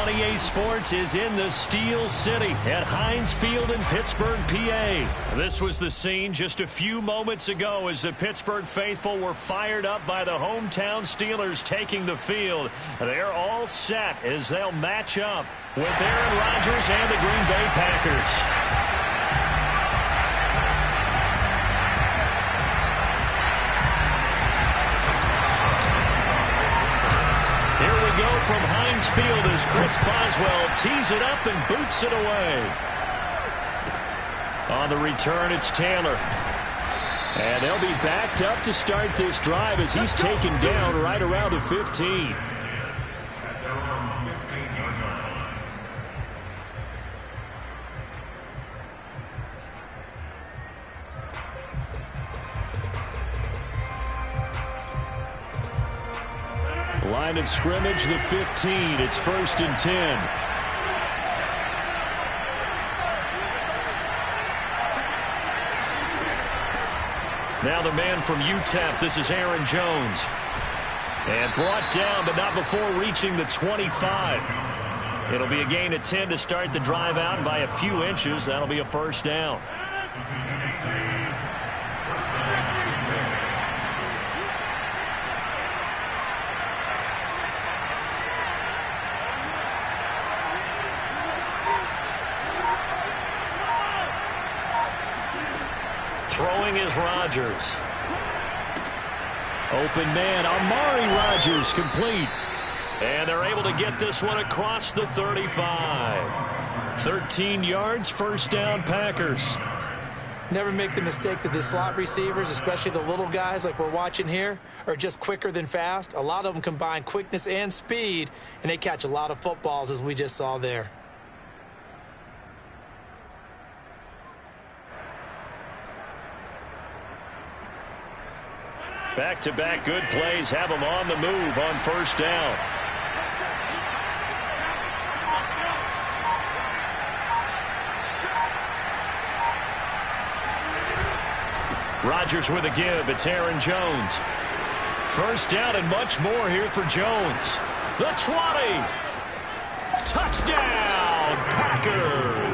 EA Sports is in the Steel City at Heinz Field in Pittsburgh, PA. This was the scene just a few moments ago as the Pittsburgh faithful were fired up by the hometown Steelers taking the field. They're all set as they'll match up with Aaron Rodgers and the Green Bay Packers. From Heinz Field as Chris Boswell tees it up and boots it away. On the return, it's Taylor. And they'll be backed up to start this drive as he's taken down right around the 15. Line of scrimmage, the 15. It's 1st and 10. Now the man from UTEP, this is Aaron Jones. And brought down, but not before reaching the 25. It'll be a gain of 10 to start the drive out by a few inches. That'll be a first down. Throwing is Rodgers. Open man, Amari Rodgers, complete. And they're able to get this one across the 35. 13 yards, first down, Packers. Never make the mistake that the slot receivers, especially the little guys like we're watching here, are just quicker than fast. A lot of them combine quickness and speed, and they catch a lot of footballs, as we just saw there. Back-to-back good plays have them on the move on first down. Rodgers with a give. It's Aaron Jones. First down and much more here for Jones. The 20. Touchdown, Packers.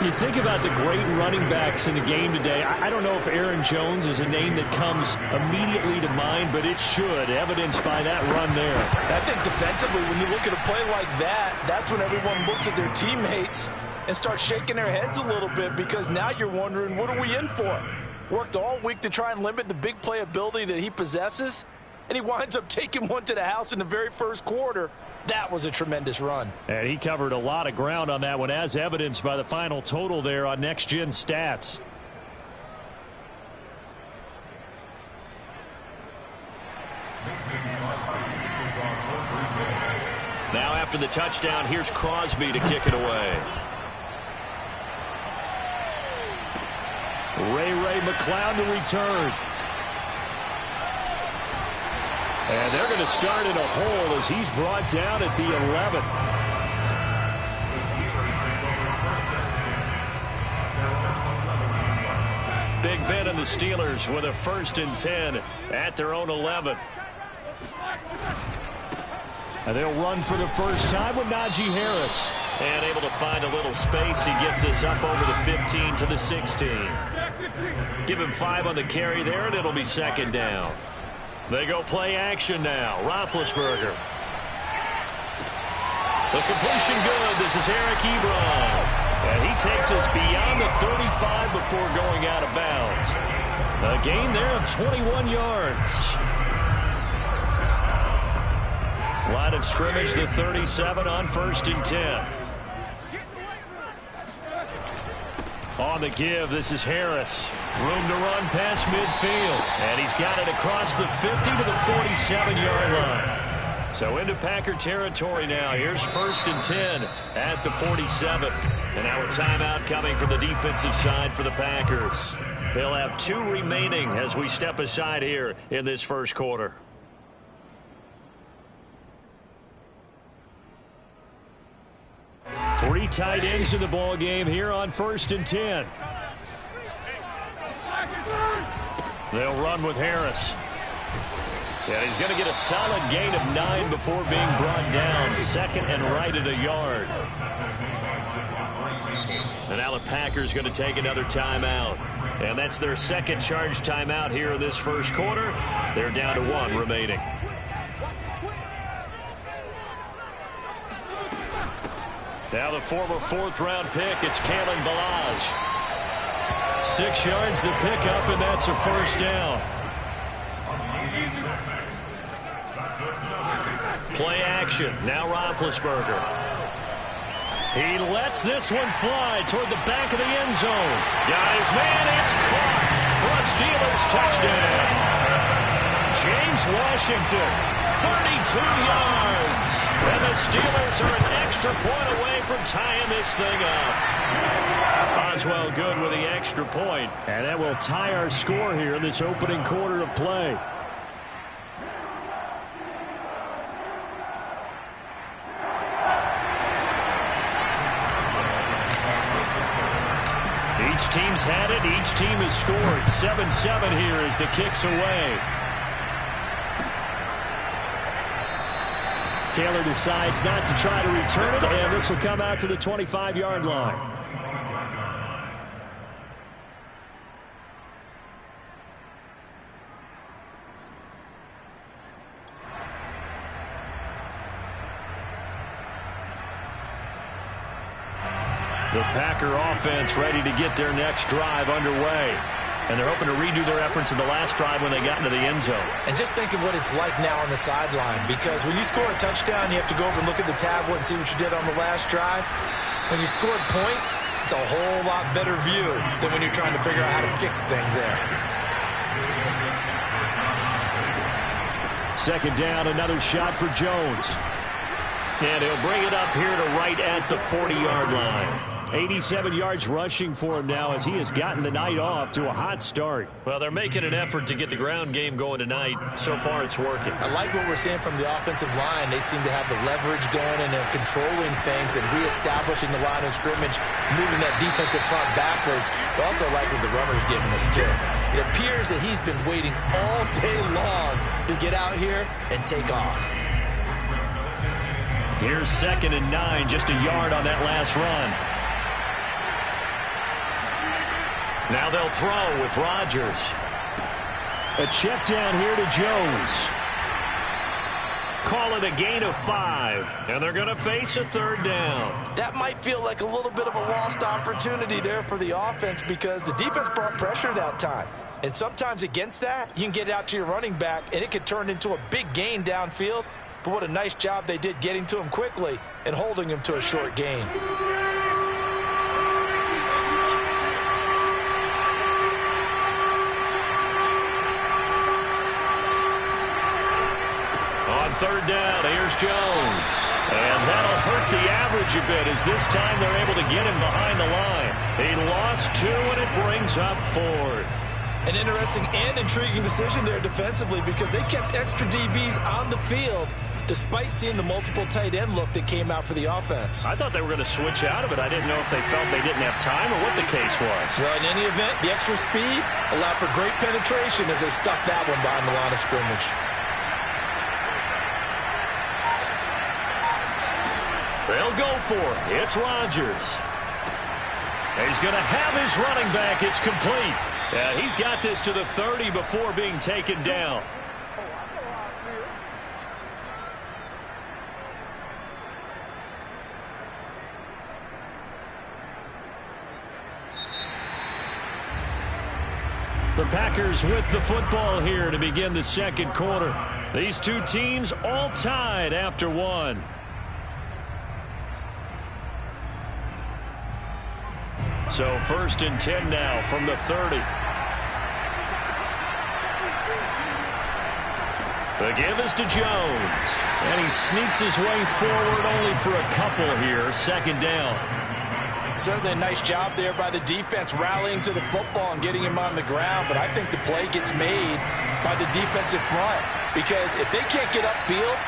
You think about the great running backs in the game today. I don't know if Aaron Jones is a name that comes immediately to mind, but it should, evidenced by that run there. I think defensively, when you look at a play like that, that's when everyone looks at their teammates and starts shaking their heads a little bit, because now you're wondering, what are we in for? Worked all week to try and limit the big play ability that he possesses, and he winds up taking one to the house in the very first quarter. That was a tremendous run. And he covered a lot of ground on that one, as evidenced by the final total there on Next Gen Stats. Now after the touchdown, here's Crosby to kick it away. Ray McLeod to return. And they're going to start in a hole as he's brought down at the 11. Big Ben and the Steelers with a 1st and 10 at their own 11. And they'll run for the first time with Najee Harris. And able to find a little space. He gets us up over the 15 to the 16. Give him 5 on the carry there, and it'll be 2nd down. They go play action now. Roethlisberger. The completion good. This is Eric Ebron. And he takes us beyond the 35 before going out of bounds. A gain there of 21 yards. Line of scrimmage, the 37 on 1st and 10. On the give, this is Harris. Room to run past midfield. And he's got it across the 50 to the 47-yard line. So into Packer territory now. Here's 1st and 10 at the 47. And now a timeout coming from the defensive side for the Packers. They'll have 2 remaining as we step aside here in this first quarter. Three tight ends in the ball game here on 1st and 10. They'll run with Harris. Yeah, he's going to get a solid gain of 9 before being brought down. Second and right at a yard. And now the Packers going to take another timeout. And that's their second charge timeout here in this first quarter. They're down to 1 remaining. Now the former fourth-round pick, it's Kalen Ballage. 6 yards the pickup, and that's a first down. Play action. Now Roethlisberger. He lets this one fly toward the back of the end zone. Got his man. It's caught for a Steelers touchdown. James Washington, 32 yards. And the Steelers are an extra point away from tying this thing up. Oswell good with the extra point. And that will tie our score here in this opening quarter of play. Each team's had it. Each team has scored. 7-7 here as the kick's away. Taylor decides not to try to return it, and this will come out to the 25-yard line. The Packer offense ready to get their next drive underway. And they're hoping to redo their efforts in the last drive when they got into the end zone. And just think of what it's like now on the sideline, because when you score a touchdown, you have to go over and look at the tablet and see what you did on the last drive. When you scored points, it's a whole lot better view than when you're trying to figure out how to fix things there. Second down, another shot for Jones. And he'll bring it up here to right at the 40-yard line. 87 yards rushing for him now as he has gotten the night off to a hot start. Well, they're making an effort to get the ground game going tonight. So far, it's working. I like what we're seeing from the offensive line. They seem to have the leverage going, and they're controlling things and reestablishing the line of scrimmage, moving that defensive front backwards. But also like what the runner's giving us, too. It appears that he's been waiting all day long to get out here and take off. Here's 2nd and 9, just a yard on that last run. Now they'll throw with Rodgers. A check down here to Jones. Call it a gain of 5, and they're going to face a 3rd down. That might feel like a little bit of a lost opportunity there for the offense because the defense brought pressure that time. And sometimes against that, you can get it out to your running back, and it could turn into a big gain downfield. But what a nice job they did getting to him quickly and holding him to a short gain. On 3rd down, here's Jones. And that'll hurt the average a bit as this time they're able to get him behind the line. He lost 2, and it brings up 4th. An interesting and intriguing decision there defensively because they kept extra DBs on the field despite seeing the multiple tight end look that came out for the offense. I thought they were going to switch out of it. I didn't know if they felt they didn't have time or what the case was. Well, in any event, the extra speed allowed for great penetration as they stuffed that one behind the line of scrimmage. They'll go for it. It's Rodgers. He's going to have his running back. It's complete. Yeah, he's got this to the 30 before being taken down. The Packers with the football here to begin the second quarter. These two teams all tied after 1. So 1st and 10 now from the 30. The give is to Jones. And he sneaks his way forward only for a couple here. 2nd down. Certainly a nice job there by the defense rallying to the football and getting him on the ground, but I think the play gets made by the defensive front, because if they can't get upfield,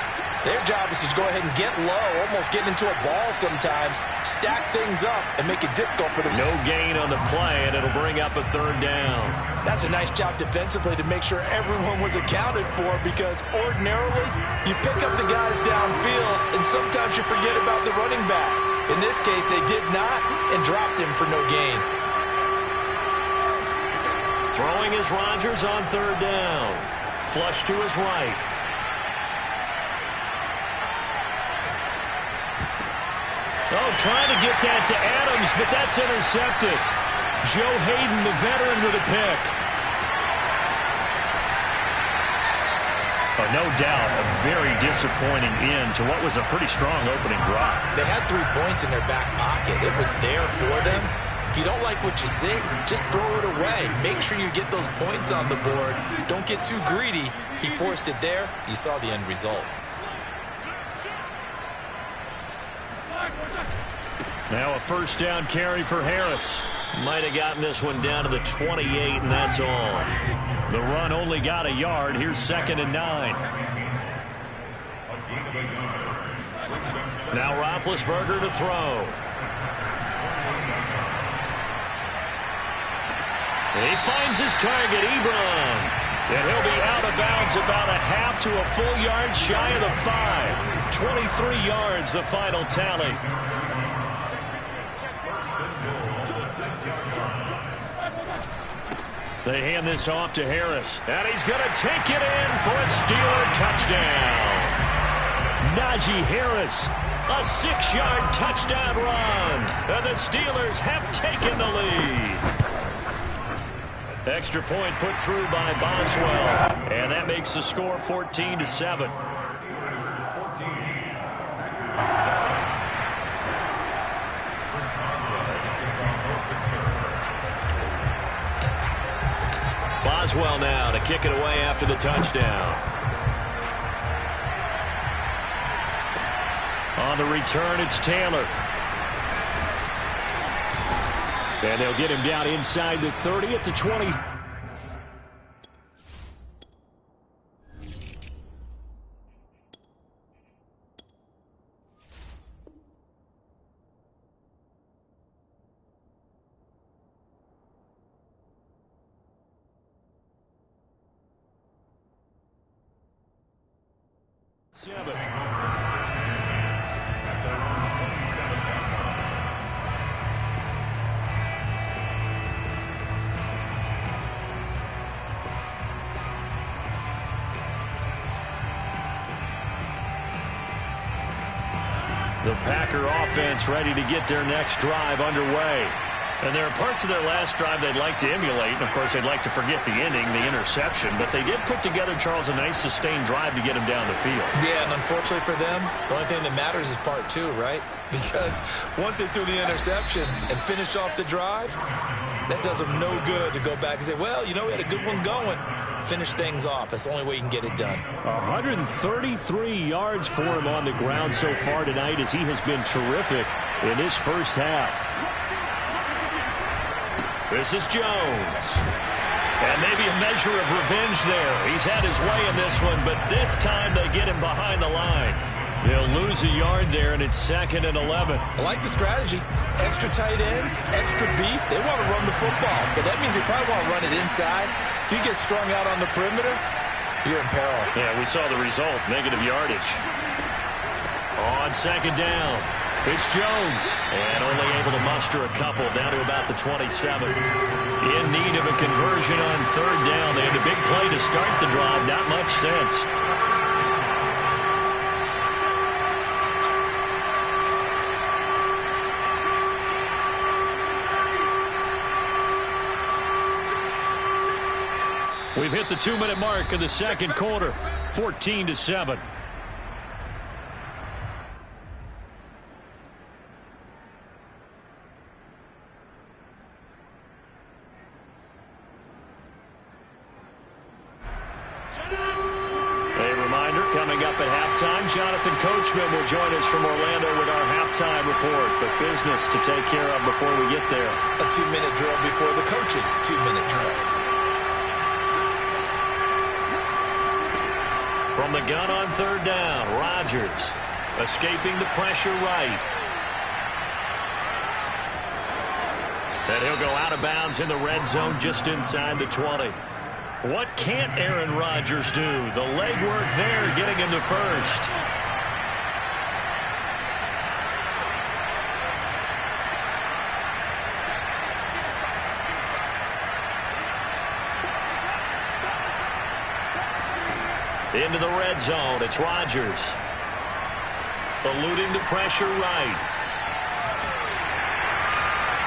their job is to go ahead and get low, almost get into a ball sometimes, stack things up, and make it difficult for them. No gain on the play, and it'll bring up a third down. That's a nice job defensively to make sure everyone was accounted for, because ordinarily, you pick up the guys downfield, and sometimes you forget about the running back. In this case, they did not, and dropped him for no gain. Throwing is Rodgers on third down. Flush to his right. Oh, trying to get that to Adams, but that's intercepted. Joe Hayden, the veteran, with a pick. Oh, no doubt, a very disappointing end to what was a pretty strong opening drive. They had 3 points in their back pocket. It was there for them. If you don't like what you see, just throw it away. Make sure you get those points on the board. Don't get too greedy. He forced it there. You saw the end result. Now a first down carry for Harris. Might have gotten this one down to the 28, and that's all. The run only got a yard. Here's 2nd and 9. Now Roethlisberger to throw. He finds his target, Ebron. And he'll be out of bounds about a half to a full yard shy of the 5. 23 yards, the final tally. They hand this off to Harris, and he's going to take it in for a Steeler touchdown. Najee Harris, a 6-yard touchdown run, and the Steelers have taken the lead. Extra point put through by Boswell, and that makes the score 14-7. Boswell now to kick it away after the touchdown. On the return, it's Taylor. And they'll get him down inside the 30 at the 20. The Packer offense ready to get their next drive underway. And there are parts of their last drive they'd like to emulate. And, of course, they'd like to forget the ending, the interception. But they did put together, Charles, a nice sustained drive to get him down the field. Yeah, and unfortunately for them, the only thing that matters is part 2, right? Because once they threw the interception and finished off the drive, that does them no good to go back and say, well, you know, we had a good one going. Finish things off. That's the only way you can get it done. 133 yards for him on the ground so far tonight, as he has been terrific in his first half. This is Jones. And maybe a measure of revenge there. He's had his way in this one, but this time they get him behind the line. They'll lose a yard there, and it's 2nd and 11. I like the strategy. Extra tight ends, extra beef. They want to run the football, but that means they probably want to run it inside. If you get strung out on the perimeter, you're in peril. Yeah, we saw the result, negative yardage. On 2nd down, it's Jones, and only able to muster a couple down to about the 27. In need of a conversion on 3rd down. They had a big play to start the drive, not much sense. We've hit the 2-minute mark of the second quarter, 14-7. A reminder, coming up at halftime, Jonathan Coachman will join us from Orlando with our halftime report. But business to take care of before we get there. A 2-minute drill before the coach's 2-minute drill. From the gun on third down, Rodgers escaping the pressure right. And he'll go out of bounds in the red zone just inside the 20. What can't Aaron Rodgers do? The legwork there getting him to first. Into the red zone, it's Rodgers. Eluding the pressure right.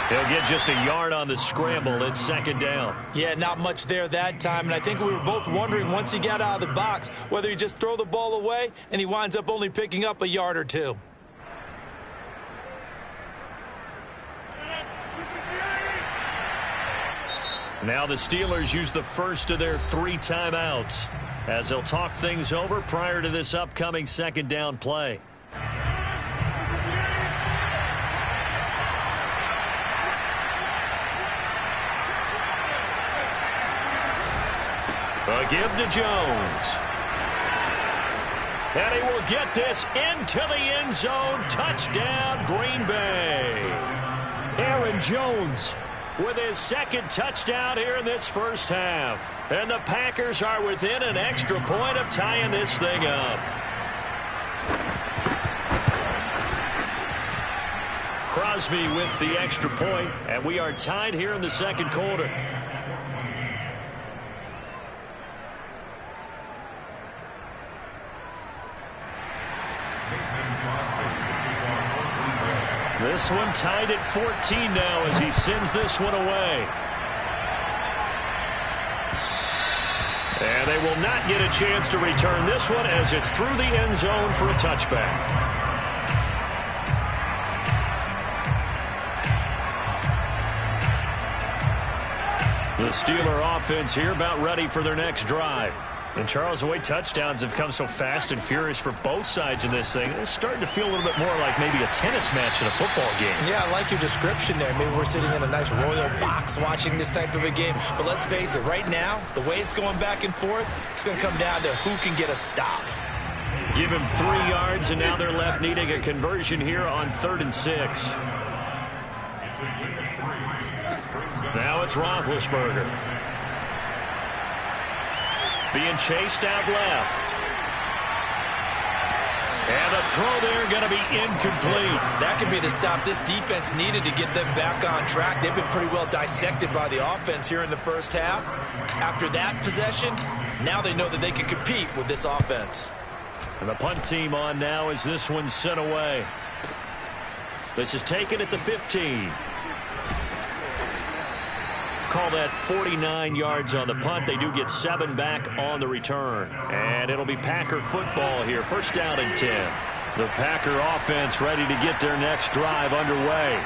He'll get just a yard on the scramble. It's second down. Yeah, not much there that time, and I think we were both wondering once he got out of the box whether he just throw the ball away, and he winds up only picking up a yard or two. Now the Steelers use the first of their 3 timeouts as they'll talk things over prior to this upcoming second down play. A give to Jones. And he will get this into the end zone. Touchdown, Green Bay. Aaron Jones with his second touchdown here in this first half. And the Packers are within an extra point of tying this thing up. Crosby with the extra point, and we are tied here in the second quarter. This one tied at 14 now as he sends this one away. And they will not get a chance to return this one as it's through the end zone for a touchback. The Steeler offense here about ready for their next drive. And, Charles, the way touchdowns have come so fast and furious for both sides in this thing, it's starting to feel a little bit more like maybe a tennis match in a football game. Yeah, I like your description there. Maybe we're sitting in a nice royal box watching this type of a game. But let's face it, right now, the way it's going back and forth, it's going to come down to who can get a stop. Give him 3 yards, and now they're left needing a conversion here on 3rd and 6. Now it's Roethlisberger. Being chased out left. And the throw there going to be incomplete. That could be the stop this defense needed to get them back on track. They've been pretty well dissected by the offense here in the first half. After that possession, now they know that they can compete with this offense. And the punt team on now as this one's sent away. This is taken at the 15. Call that 49 yards on the punt. They do get 7 back on the return. And it'll be Packer football here. First down and 10. The Packer offense ready to get their next drive underway.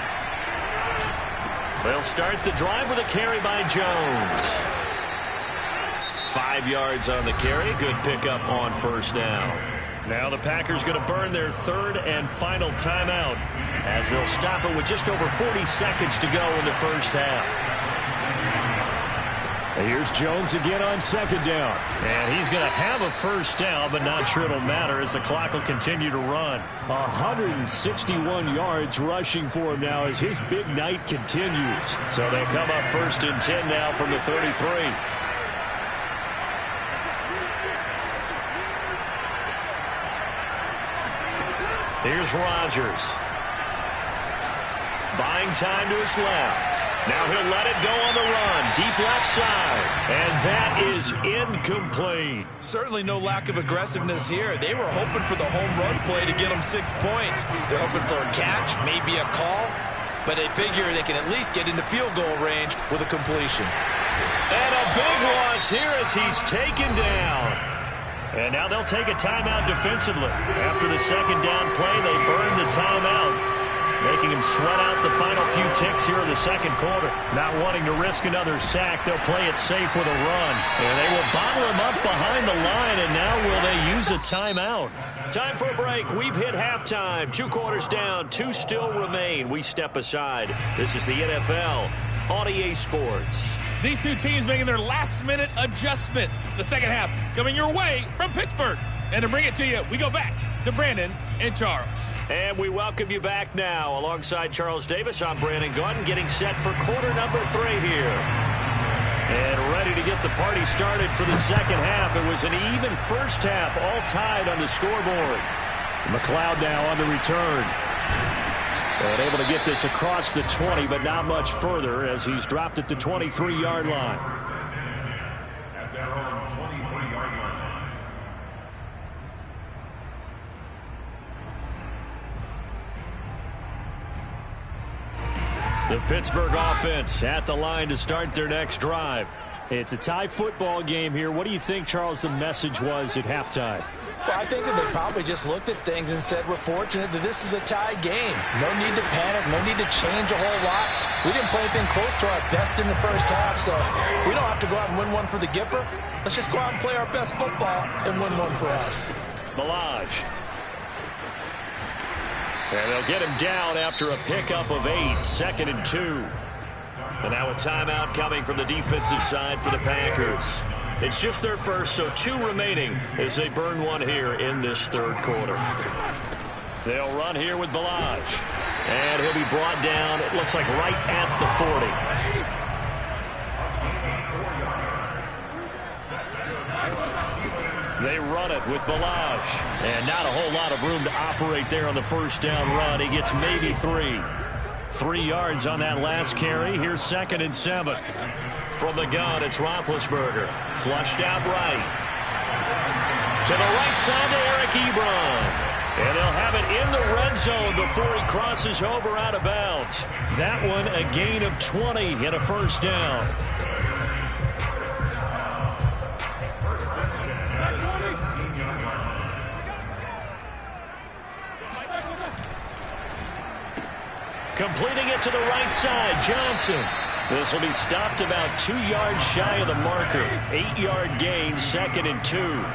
They'll start the drive with a carry by Jones. 5 yards on the carry. Good pickup on first down. Now the Packers going to burn their 3rd and final timeout as they'll stop it with just over 40 seconds to go in the first half. Here's Jones again on second down. And he's going to have a first down, but not sure it'll matter as the clock will continue to run. 161 yards rushing for him now as his big night continues. So they come up 1st and 10 now from the 33. Here's Rodgers. Buying time to his left. Now he'll let it go on the run. Deep left side. And that is incomplete. Certainly no lack of aggressiveness here. They were hoping for the home run play to get them 6 points. They're hoping for a catch, maybe a call. But they figure they can at least get into field goal range with a completion. And a big loss here as he's taken down. And now they'll take a timeout defensively. After the second down play, they burn the timeout, making him sweat out the final few ticks here in the second quarter. Not wanting to risk another sack, they'll play it safe with a run. And they will bottle him up behind the line, and now will they use a timeout? Time for a break. We've hit halftime. 2 quarters down, 2 still remain. We step aside. This is the NFL on EA Sports. These two teams making their last-minute adjustments. The second half coming your way from Pittsburgh. And to bring it to you, we go back to Brandon and Charles. And we welcome you back now. Alongside Charles Davis, I'm Brandon Gunn, getting set for quarter number 3 here. And ready to get the party started for the second half. It was an even first half, all tied on the scoreboard. McLeod now on the return. And able to get this across the 20, but not much further as he's dropped at the 23-yard line. At their own 23-yard line. The Pittsburgh offense at the line to start their next drive. It's a tie football game here. What do you think, Charles, the message was at halftime? Well, I think that they probably just looked at things and said, we're fortunate that this is a tie game. No need to panic. No need to change a whole lot. We didn't play anything close to our best in the first half, so we don't have to go out and win one for the Gipper. Let's just go out and play our best football and win one for us. Milage. And they'll get him down after a pickup of 8, 2nd and 2. And now a timeout coming from the defensive side for the Packers. It's just their first, so 2 remaining as they burn one here in this third quarter. They'll run here with Milage. And he'll be brought down, it looks like right at the 40. They run it with Milage. And not a whole lot of room to operate there on the first down run. He gets maybe 3. 3 yards on that last carry. Here's 2nd and 7. From the gun, it's Roethlisberger. Flushed out right. To the right side to Eric Ebron. And they'll have it in the red zone before he crosses over out of bounds. That one a gain of 20 and a first down. Completing it to the right side, Johnson. This will be stopped about 2 yards shy of the marker. 8-yard gain, 2nd and 2.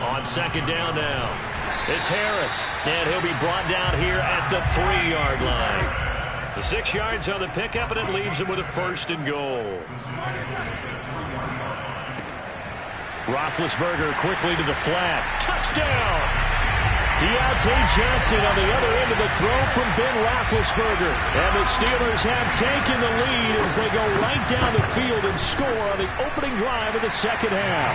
On second down now, it's Harris, and he'll be brought down here at the 3-yard line. The 6 yards on the pickup, and it leaves him with a 1st and goal. Roethlisberger quickly to the flat. Touchdown! Deontay Johnson on the other end of the throw from Ben Roethlisberger. And the Steelers have taken the lead as they go right down the field and score on the opening drive of the second half.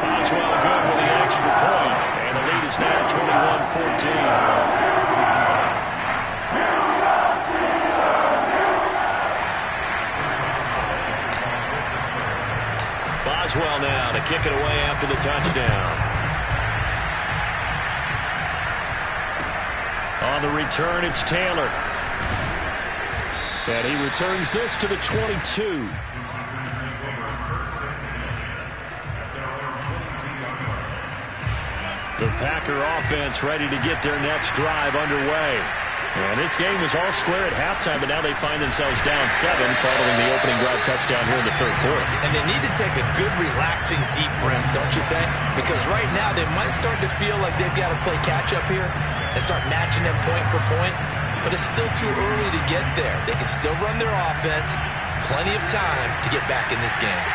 Boswell good with the extra point, and the lead is now 21-14. Boswell now to kick it away after the touchdown. On the return, it's Taylor. And he returns this to the 22. The Packer offense ready to get their next drive underway. And this game was all square at halftime, but now they find themselves down 7 following the opening drive touchdown here in the third quarter. And they need to take a good, relaxing, deep breath, don't you think? Because right now they might start to feel like they've got to play catch-up here and start matching them point for point. But it's still too early to get there. They can still run their offense. Plenty of time to get back in this game.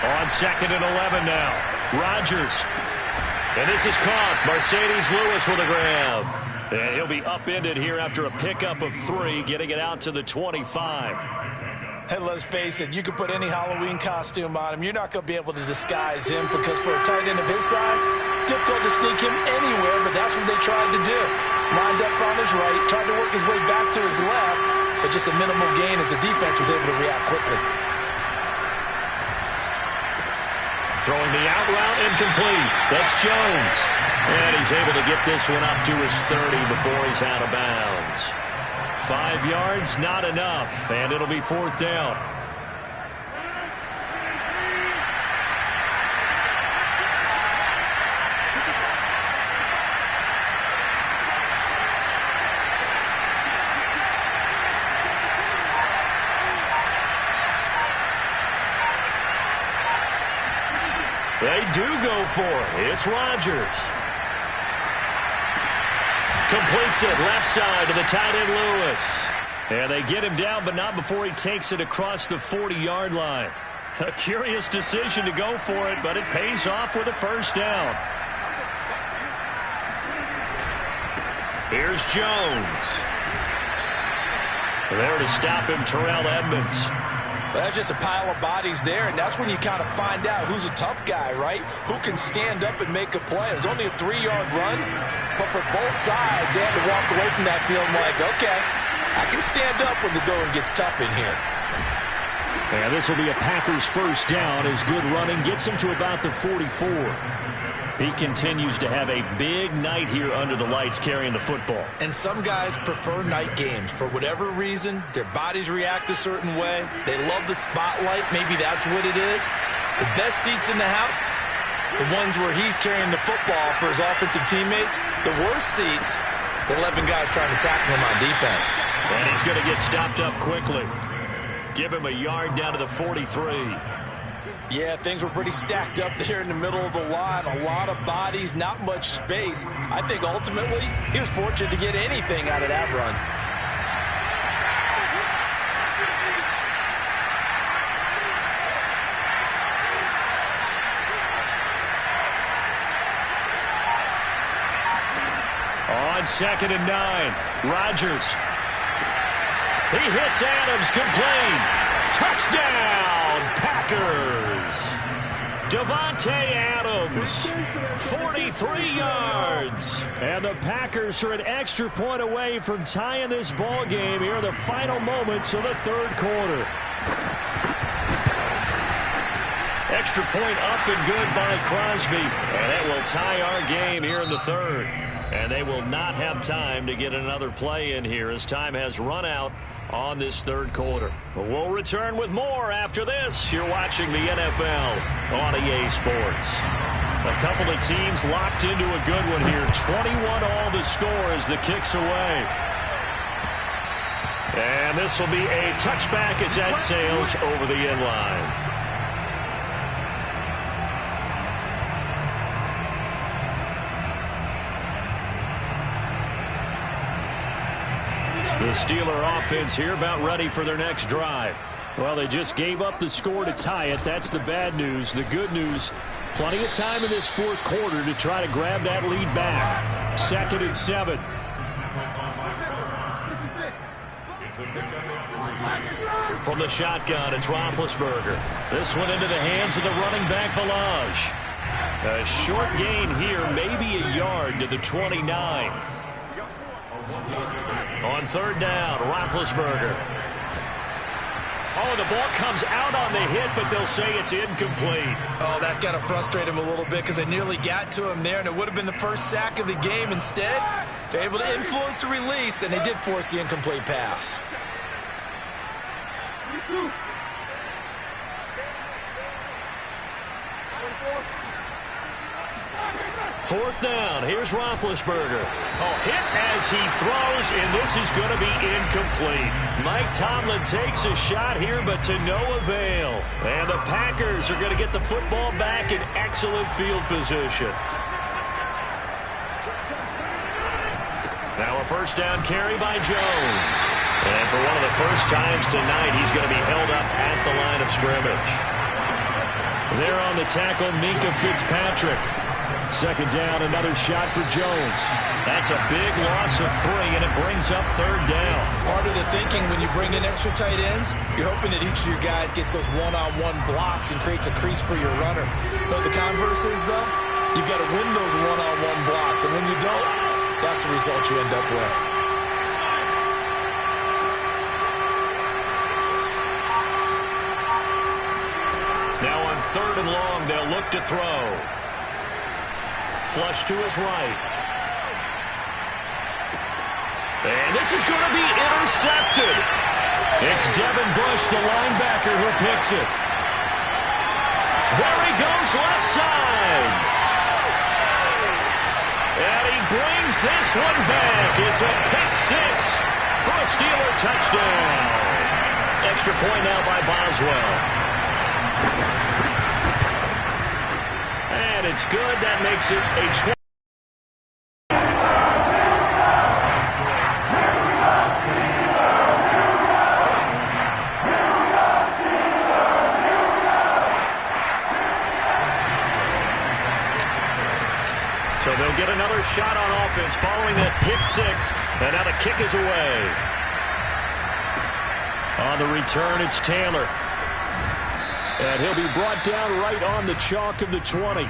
On 2nd and 11 now. Rodgers. And this is caught. Mercedes Lewis with a grab. And he'll be upended here after a pickup of 3, getting it out to the 25. And let's face it, you can put any Halloween costume on him. You're not going to be able to disguise him because for a tight end of his size, difficult to sneak him anywhere, but that's what they tried to do. Lined up on his right, tried to work his way back to his left, but just a minimal gain as the defense was able to react quickly. Throwing the out route incomplete. That's Jones. And he's able to get this one up to his 30 before he's out of bounds. 5 yards, not enough. And it'll be 4th down. They do go for it. It's Rodgers. Completes it left side to the tight end Lewis. And they get him down, but not before he takes it across the 40-yard line. A curious decision to go for it, but it pays off with a first down. Here's Jones. There to stop him, Terrell Edmonds. Well, that's just a pile of bodies there, and that's when you kind of find out who's a tough guy, right? Who can stand up and make a play. It was only a 3-yard run, but for both sides, they had to walk away from that feeling like, okay, I can stand up when the going gets tough in here. And this will be a Packers first down as good running gets him to about the 44. He continues to have a big night here under the lights carrying the football. And some guys prefer night games. For whatever reason, their bodies react a certain way. They love the spotlight. Maybe that's what it is. The best seats in the house, the ones where he's carrying the football for his offensive teammates. The worst seats, the 11 guys trying to tackle him on defense. And he's going to get stopped up quickly. Give him a yard down to the 43. Yeah, things were pretty stacked up there in the middle of the line. A lot of bodies, not much space. I think ultimately he was fortunate to get anything out of that run. On 2nd and 9, Rodgers. He hits Adams, complete. Touchdown, Packers. Davante Adams, 43 yards. And the Packers are an extra point away from tying this ball game here in the final moments of the third quarter. Extra point up and good by Crosby. And it will tie our game here in the third. And they will not have time to get another play in here as time has run out on this third quarter. We'll return with more after this. You're watching the NFL on EA Sports. A couple of teams locked into a good one here. 21-all the score as the kick's away. And this will be a touchback as that sails over the end line. The Steeler offense here about ready for their next drive. Well, they just gave up the score to tie it. That's the bad news. The good news, plenty of time in this fourth quarter to try to grab that lead back. 2nd and 7. From the shotgun, it's Roethlisberger. This one into the hands of the running back, Ballage. A short gain here, maybe a yard to the 29. On 3rd down, Roethlisberger. Oh, the ball comes out on the hit, but they'll say it's incomplete. Oh, that's got to frustrate him a little bit because they nearly got to him there, and it would have been the first sack of the game. Instead, they're able to influence the release, and they did force the incomplete pass. 4th down. Here's Roethlisberger. Oh, hit as he throws, and this is going to be incomplete. Mike Tomlin takes a shot here, but to no avail. And the Packers are going to get the football back in excellent field position. Now a first down carry by Jones. And for one of the first times tonight, he's going to be held up at the line of scrimmage. There on the tackle, Minka Fitzpatrick. 2nd down, another shot for Jones. That's a big loss of 3, and it brings up 3rd down. Part of the thinking when you bring in extra tight ends, you're hoping that each of your guys gets those one-on-one blocks and creates a crease for your runner. But the converse is, though, you've got to win those one-on-one blocks, and when you don't, that's the result you end up with. Now on 3rd and long, they'll look to throw. Flush to his right. And this is going to be intercepted. It's Devin Bush, the linebacker, who picks it. There he goes left side. And he brings this one back. It's a pick 6 for a Steeler touchdown. Extra point now by Boswell. And it's good. That makes it a 20. shot on offense following that pick six. And now the kick is away. On the return, it's Taylor. And he'll be brought down right on the chalk of the 20.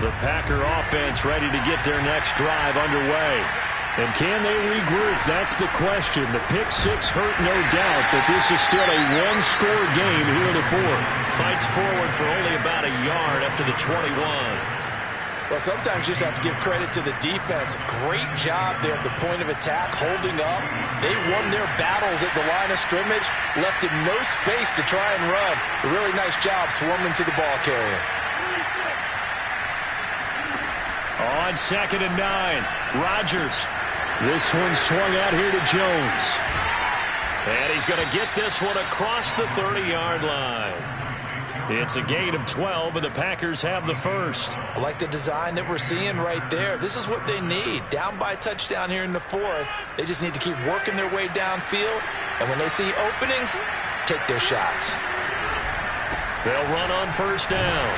The Packer offense ready to get their next drive underway. And can they regroup? That's the question. The pick six hurt, no doubt, but this is still a one-score game here in the fourth. Fights forward for only about a yard up to the 21. Well, sometimes you just have to give credit to the defense. Great job there at the point of attack, holding up. They won their battles at the line of scrimmage, left him no space to try and run. A really nice job swarming to the ball carrier. On 2nd and 9, Rodgers. This one swung out here to Jones. And he's going to get this one across the 30-yard line. It's a gain of 12, and the Packers have the first. I like the design that we're seeing right there. This is what they need. Down by a touchdown here in the fourth. They just need to keep working their way downfield. And when they see openings, take their shots. They'll run on first down.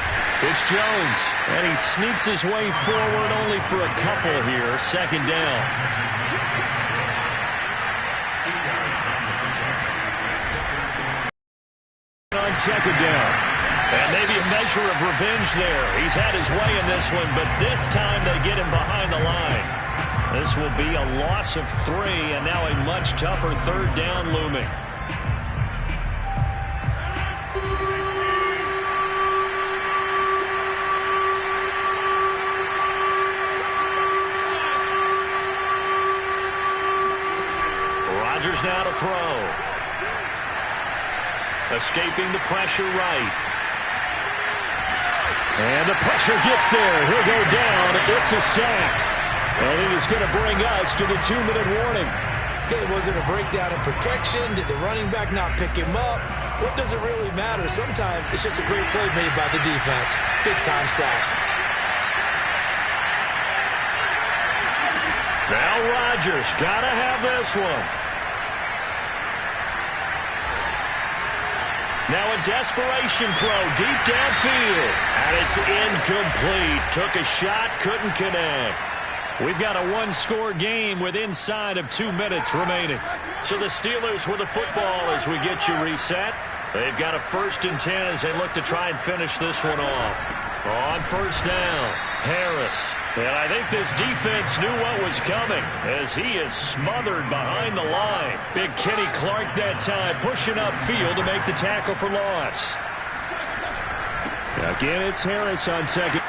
It's Jones, and he sneaks his way forward only for a couple here. Second down. On second down. And maybe a measure of revenge there. He's had his way in this one, but this time they get him behind the line. This will be a loss of 3, and now a much tougher third down looming. Rodgers now to throw. Escaping the pressure right. And the pressure gets there. He'll go down. It's a sack. And it is going to bring us to the 2-minute warning. Okay, was it a breakdown in protection? Did the running back not pick him up? What does it really matter? Sometimes it's just a great play made by the defense. Big-time sack. Now Rodgers got to have this one. Now a desperation throw deep downfield. And it's incomplete. Took a shot, couldn't connect. We've got a one-score game with inside of 2 minutes remaining. So the Steelers with the football as we get you reset. They've got a 1st and 10 as they look to try and finish this one off. On first down, Harris. And I think this defense knew what was coming as he is smothered behind the line. Big Kenny Clark that time pushing upfield to make the tackle for loss. Again, it's Harris on second.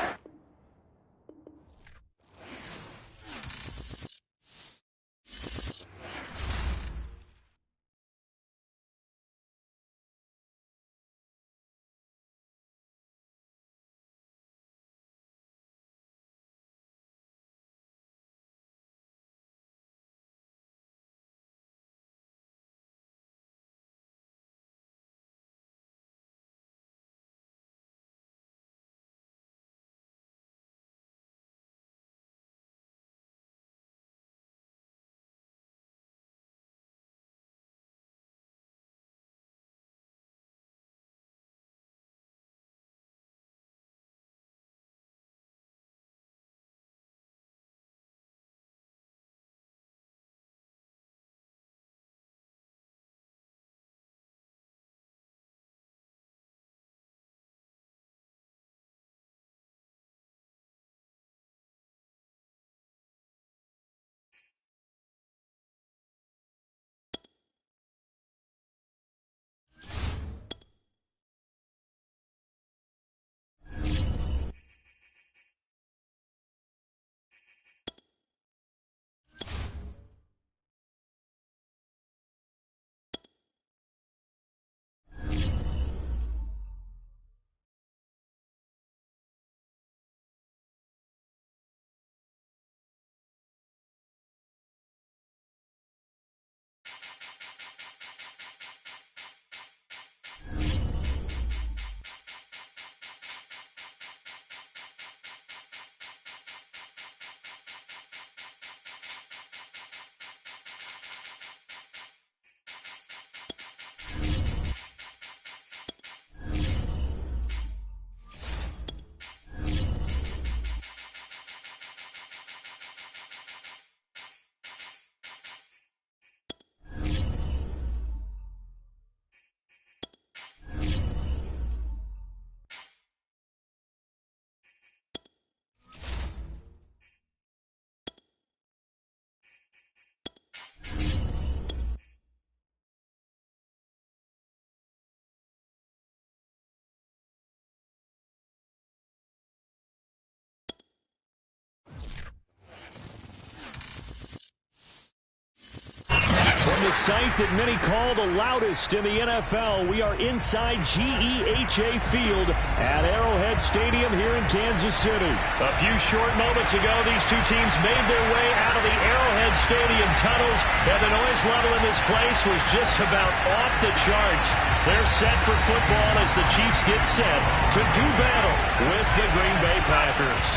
the site that many call the loudest in the NFL. We are inside GEHA Field at Arrowhead Stadium here in Kansas City. A few short moments ago, these two teams made their way out of the Arrowhead Stadium tunnels, and the noise level in this place was just about off the charts. They're set for football as the Chiefs get set to do battle with the Green Bay Packers.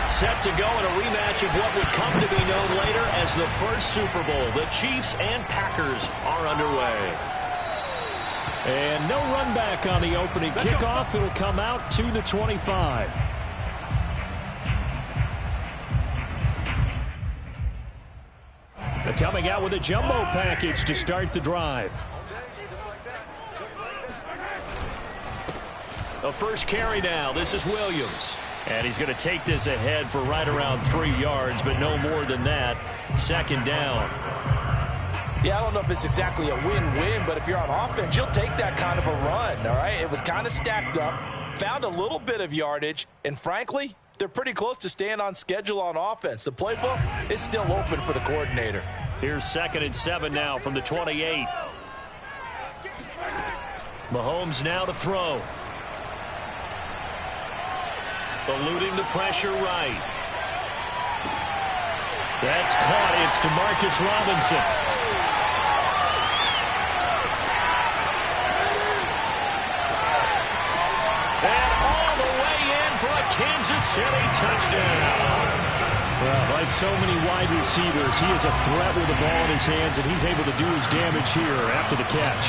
Set to go in a rematch of what would come to be known later as the first Super Bowl. The Chiefs and Packers are underway. And no run back on the opening kickoff. It'll come out to the 25. They're coming out with a jumbo package to start the drive. The first carry now. This is Williams. And he's going to take this ahead for right around 3 yards, but no more than that. Second down. Yeah, I don't know if it's exactly a win-win, but if you're on offense, you'll take that kind of a run, all right? It was kind of stacked up, found a little bit of yardage, and frankly, they're pretty close to staying on schedule on offense. The playbook is still open for the coordinator. Here's 2nd and 7 now from the 28. Mahomes now to throw. Eluding the pressure right. That's caught. It's DeMarcus Robinson. And all the way in for a Kansas City touchdown. Well, like so many wide receivers, he is a threat with the ball in his hands, and he's able to do his damage here after the catch.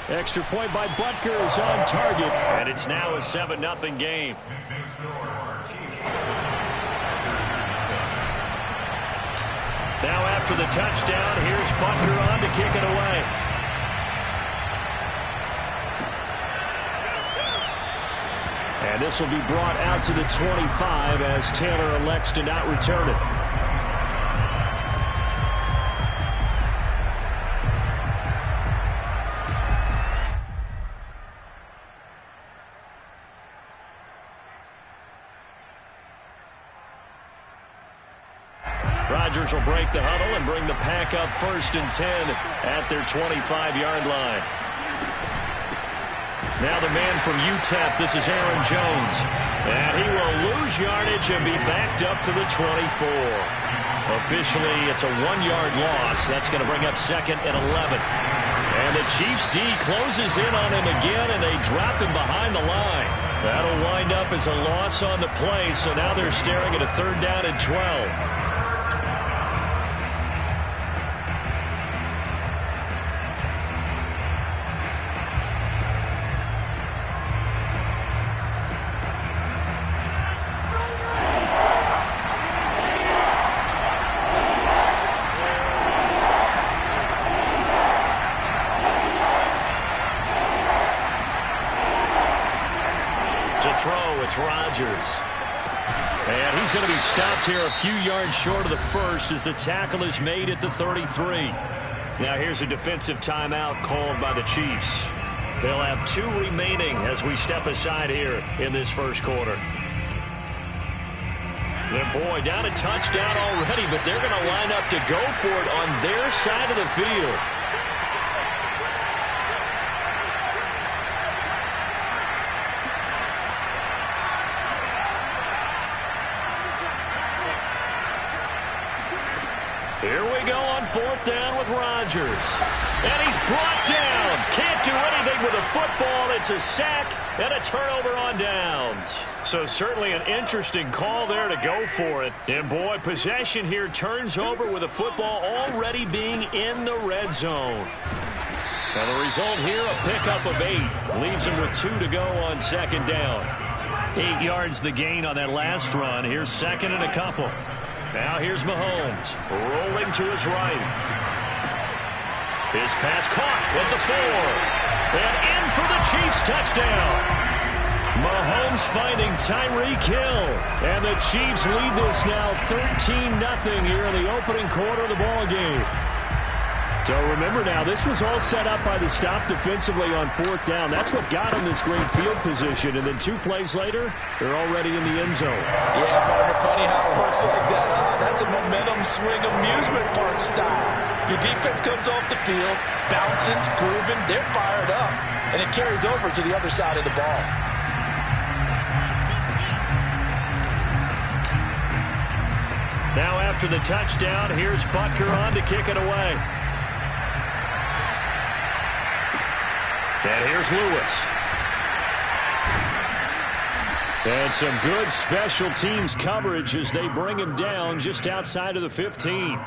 Extra point by Butker is on target, and it's now a 7-0 game. Now after the touchdown, here's Butker on to kick it away. And this will be brought out to the 25 as Taylor elects to not return it. Rodgers will break the huddle and bring the pack up 1st and 10 at their 25-yard line. Now the man from UTEP, this is Aaron Jones. And he will lose yardage and be backed up to the 24. Officially, it's a 1-yard loss. That's going to bring up 2nd and 11. And the Chiefs D closes in on him again, and they drop him behind the line. That'll wind up as a loss on the play, so now they're staring at a 3rd down and 12. It's Rodgers. And he's going to be stopped here a few yards short of the first as the tackle is made at the 33. Now here's a defensive timeout called by the Chiefs. They'll have 2 remaining as we step aside here in this first quarter. Then, boy, down a touchdown already, but they're going to line up to go for it on their side of the field. Here we go on 4th down with Rodgers. And he's brought down. Can't do anything with a football. It's a sack and a turnover on downs. So certainly an interesting call there to go for it. And, boy, possession here turns over with a football already being in the red zone. Now the result here, a pickup of 8. Leaves him with 2 to go on 2nd down. 8 yards the gain on that last run. Here's 2nd and a couple. Now here's Mahomes, rolling to his right. His pass caught at the 4. And in for the Chiefs touchdown. Mahomes finding Tyreek Hill. And the Chiefs lead this now 13-0 here in the opening quarter of the ball game. So remember now, this was all set up by the stop defensively on 4th down. That's what got them this great field position. And then 2 plays later, they're already in the end zone. Yeah, partner, funny how it works like that. It's a momentum swing amusement park style. Your defense comes off the field, bouncing, grooving, they're fired up, and it carries over to the other side of the ball. Now after the touchdown, here's Butker on to kick it away. And here's Lewis. And some good special teams coverage as they bring him down just outside of the 15.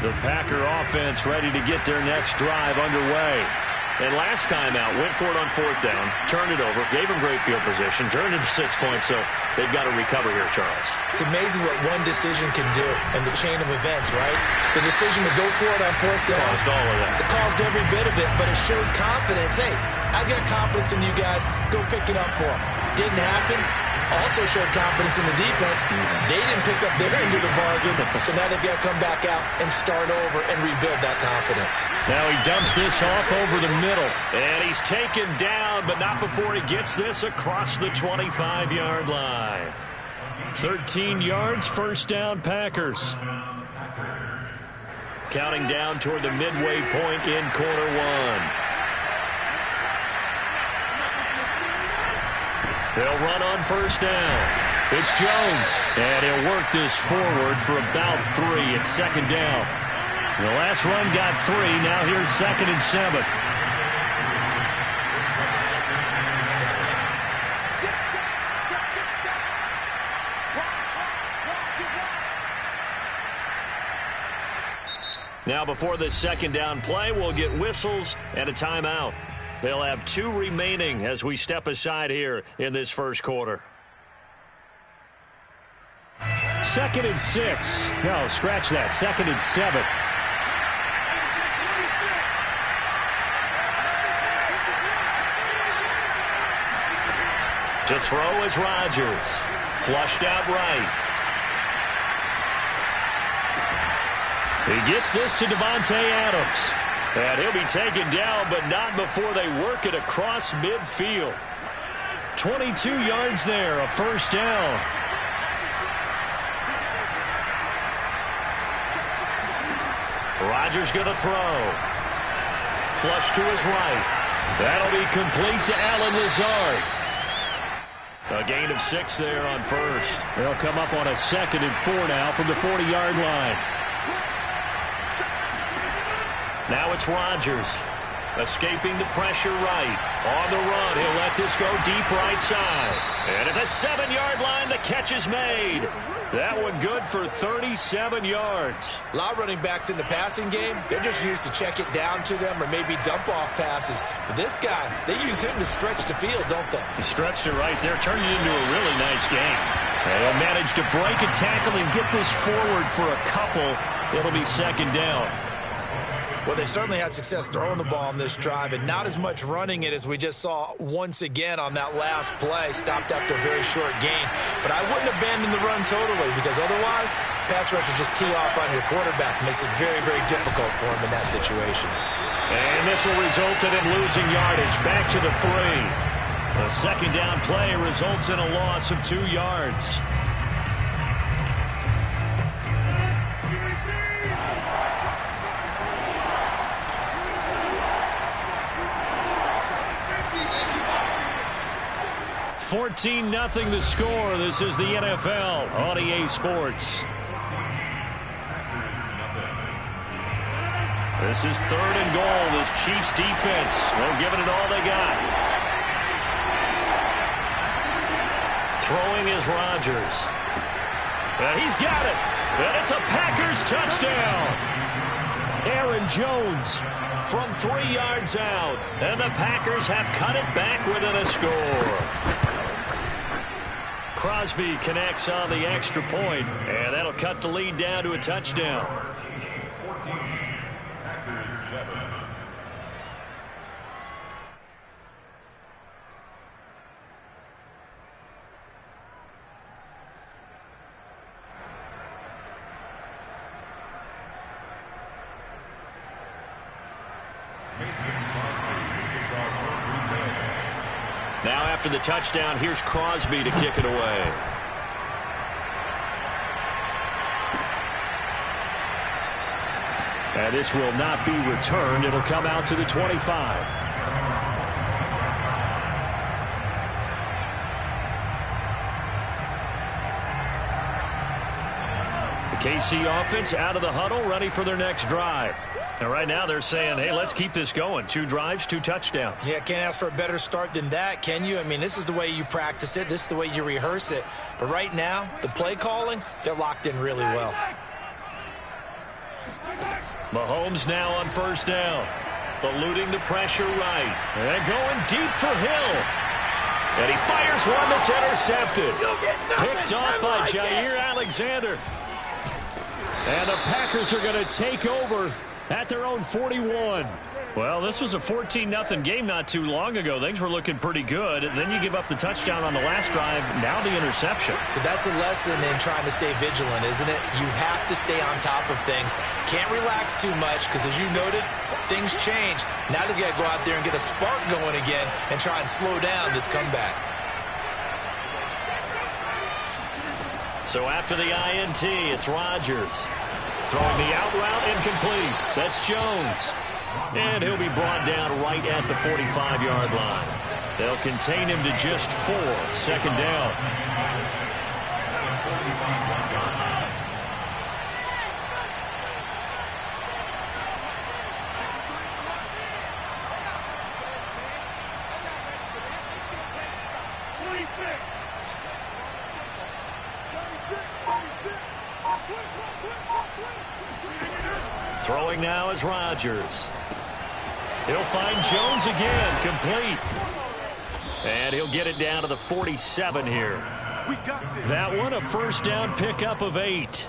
The Packer offense ready to get their next drive underway. And last time out, went for it on 4th down, turned it over, gave him great field position, turned it to 6 points, so they've got to recover here, Charles. It's amazing what one decision can do in the chain of events, right? The decision to go for it on 4th down. Caused all of that. It caused every bit of it, but it showed confidence. Hey, I've got confidence in you guys. Go pick it up for them. Didn't happen. Also showed confidence in the defense. They didn't pick up their end of the bargain, so now they've got to come back out and start over and rebuild that confidence. Now he dumps this off over the middle, and he's taken down, but not before he gets this across the 25-yard line. 13 yards, first down, Packers. Counting down toward the midway point in quarter one. They'll run on first down. It's Jones. And he'll work this forward for about 3 at second down. The last run got 3. Now here's 2nd and 7. Now before this second down play, we'll get whistles and a timeout. They'll have 2 remaining as we step aside here in this first quarter. 2nd and 6. No, scratch that. 2nd and 7. To throw is Rodgers. Flushed out right. He gets this to Devontae Adams. And he'll be taken down, but not before they work it across midfield. 22 yards there, a first down. Rodgers going to throw. Flush to his right. That'll be complete to Allen Lazard. A gain of 6 there on first. They'll come up on a 2nd and 4 now from the 40-yard line. Now it's Rodgers. Escaping the pressure right. On the run, he'll let this go deep right side. And at the 7-yard line, the catch is made. That one good for 37 yards. A lot of running backs in the passing game, they're just used to check it down to them or maybe dump off passes. But this guy, they use him to stretch the field, don't they? He stretched it right there, turned it into a really nice game. And he'll manage to break a tackle and get this forward for a couple. It'll be 2nd down. Well, they certainly had success throwing the ball on this drive and not as much running it as we just saw once again on that last play. Stopped after a very short gain. But I wouldn't abandon the run totally because otherwise, pass rushers just tee off on your quarterback. Makes it very, very difficult for him in that situation. And this will result in him losing yardage. Back to the 3. A 2nd down play results in a loss of 2 yards. $14-0 the score. This is the NFL on EA Sports. This is 3rd and goal. This Chiefs defense, they're giving it all they got. Throwing is Rodgers. And he's got it. And it's a Packers touchdown. Aaron Jones from 3 yards out. And the Packers have cut it back within a score. Crosby connects on the extra point, and that'll cut the lead down to a touchdown. 14, Packers 7. Mason Crosby, kickoff Now after the touchdown, here's Crosby to kick it away. And this will not be returned. It'll come out to the 25. The KC offense out of the huddle, ready for their next drive. And right now they're saying, hey, let's keep this going. 2 drives, 2 touchdowns. Yeah, can't ask for a better start than that, can you? I mean, this is the way you practice it. This is the way you rehearse it. But right now, the play calling, they're locked in really well. Mahomes now on first down. Eluding the pressure right. And going deep for Hill. And he fires one that's intercepted. Picked off by Jair Alexander. And the Packers are going to take over at their own 41. Well, this was a 14-0 game not too long ago. Things were looking pretty good. And then you give up the touchdown on the last drive. Now the interception. So that's a lesson in trying to stay vigilant, isn't it? You have to stay on top of things. Can't relax too much because, as you noted, things change. Now they've got to go out there and get a spark going again and try and slow down this comeback. So after the INT, it's Rodgers. Throwing the out route incomplete. That's Jones. And he'll be brought down right at the 45-yard line. They'll contain him to just 4. Second down. Throwing now is Rodgers. He'll find Jones again, complete. And he'll get it down to the 47 here. That one a first down pickup of 8.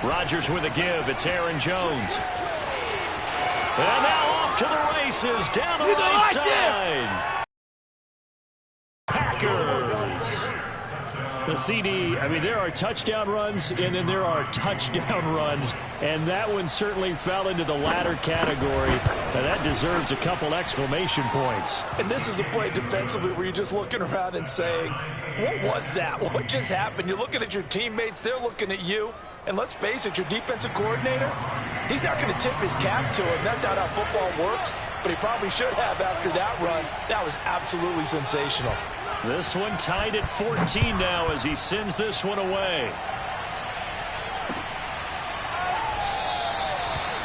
Rodgers with a give. It's Aaron Jones. And now off to the races down the right side. Packers. The CD, I mean, there are touchdown runs, and then there are touchdown runs, and that one certainly fell into the latter category. Now, that deserves a couple exclamation points. And this is a play defensively where you're just looking around and saying, what was that? What just happened? You're looking at your teammates. They're looking at you. And let's face it, your defensive coordinator, he's not going to tip his cap to him. That's not how football works, but he probably should have after that run. That was absolutely sensational. This one tied at 14 now as he sends this one away.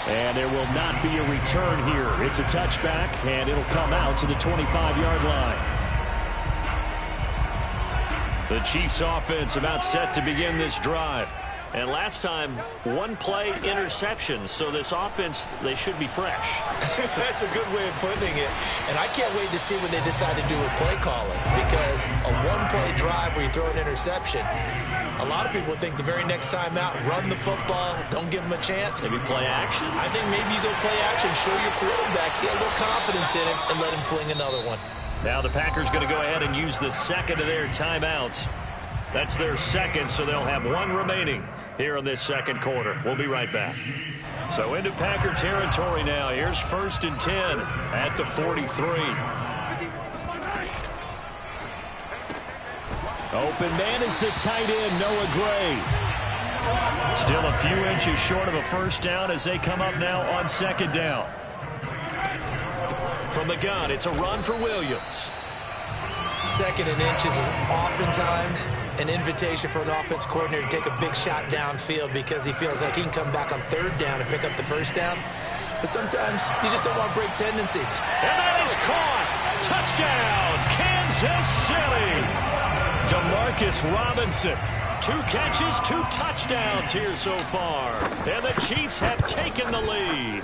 And there will not be a return here. It's a touchback, and it'll come out to the 25-yard line. The Chiefs offense about set to begin this drive. And last time, 1 play interception. So this offense, they should be fresh. That's a good way of putting it. And I can't wait to see what they decide to do with play calling. Because a 1-play drive where you throw an interception, a lot of people think the very next time out, run the football, don't give them a chance. Maybe play action? I think maybe you go play action, show your quarterback, get a little confidence in him, and let him fling another one. Now the Packers going to go ahead and use the second of their timeouts. That's their second, so they'll have 1 remaining here in this second quarter. We'll be right back. So into Packer territory now. Here's 1st and 10 at the 43. Open man is the tight end, Noah Gray. Still a few inches short of a first down as they come up now on second down. From the gun, it's a run for Williams. 2nd and inches is oftentimes an invitation for an offense coordinator to take a big shot downfield because he feels like he can come back on 3rd down and pick up the first down. But sometimes you just don't want to break tendencies. And that is caught. Touchdown, Kansas City. Demarcus Robinson. 2 catches, 2 touchdowns here so far. And the Chiefs have taken the lead.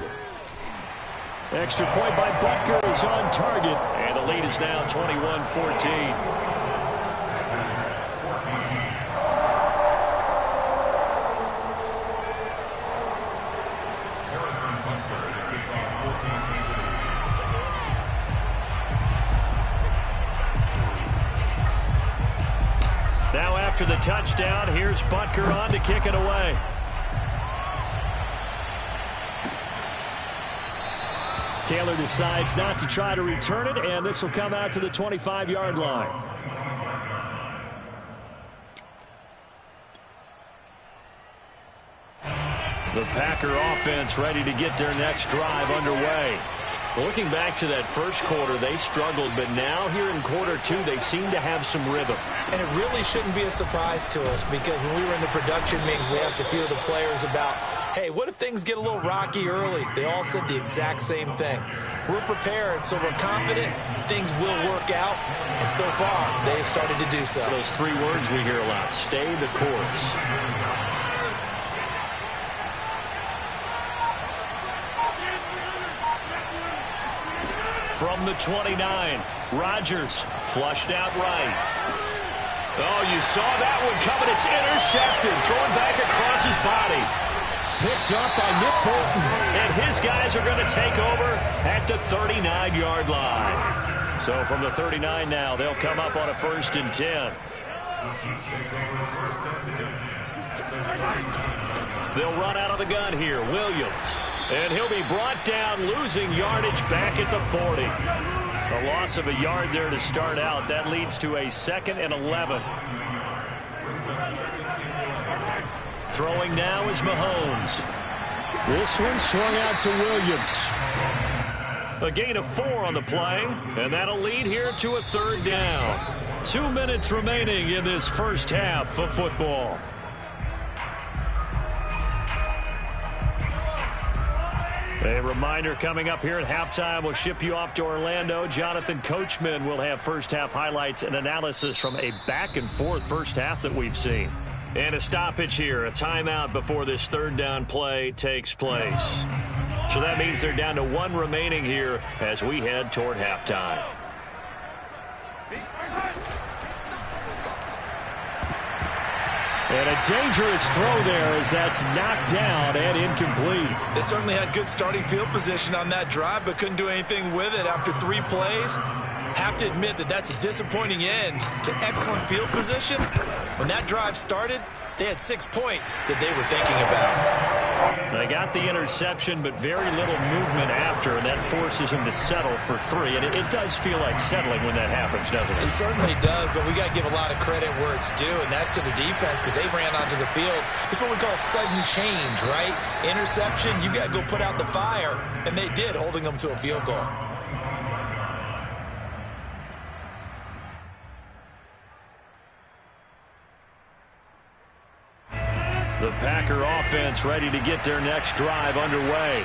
Extra point by Butker is on target. And the lead is now 21-14. Now after the touchdown, here's Butker on to kick it away. Taylor decides not to try to return it, and this will come out to the 25-yard line. The Packer offense ready to get their next drive underway. Looking back to that first quarter, they struggled, but now here in quarter two, they seem to have some rhythm. And it really shouldn't be a surprise to us, because when we were in the production meetings, we asked a few of the players about, hey, what if things get a little rocky early? They all said the exact same thing. We're prepared, so we're confident things will work out, and so far, they have started to do so. Those three words we hear a lot: stay the course. From the 29, Rodgers flushed out right. Oh, you saw that one coming. It's intercepted. Thrown back across his body. Picked up by Nick Bolton. And his guys are going to take over at the 39-yard line. So from the 39 now, they'll come up on a 1st and 10. They'll run out of the gun here. Williams. And he'll be brought down, losing yardage back at the 40. A loss of a yard there to start out. That leads to a 2nd and 11. Throwing now is Mahomes. This one swung out to Williams. A gain of 4 on the play, and that'll lead here to a 3rd down. 2 minutes remaining in this first half of football. A reminder coming up here at halftime. We'll ship you off to Orlando. Jonathan Coachman will have first half highlights and analysis from a back-and-forth first half that we've seen. And a stoppage here, a timeout before this 3rd down play takes place. So that means they're down to 1 remaining here as we head toward halftime. And a dangerous throw there as that's knocked down and incomplete. They certainly had good starting field position on that drive, but couldn't do anything with it after 3 plays. Have to admit that that's a disappointing end to excellent field position. When that drive started, they had 6 points that they were thinking about. They got the interception, but very little movement after, and that forces them to settle for 3. And it does feel like settling when that happens, doesn't it? It certainly does, but we got to give a lot of credit where it's due, and that's to the defense, because they ran onto the field. It's what we call sudden change, right? Interception, you got to go put out the fire, and they did, holding them to a field goal. The Packer offense ready to get their next drive underway.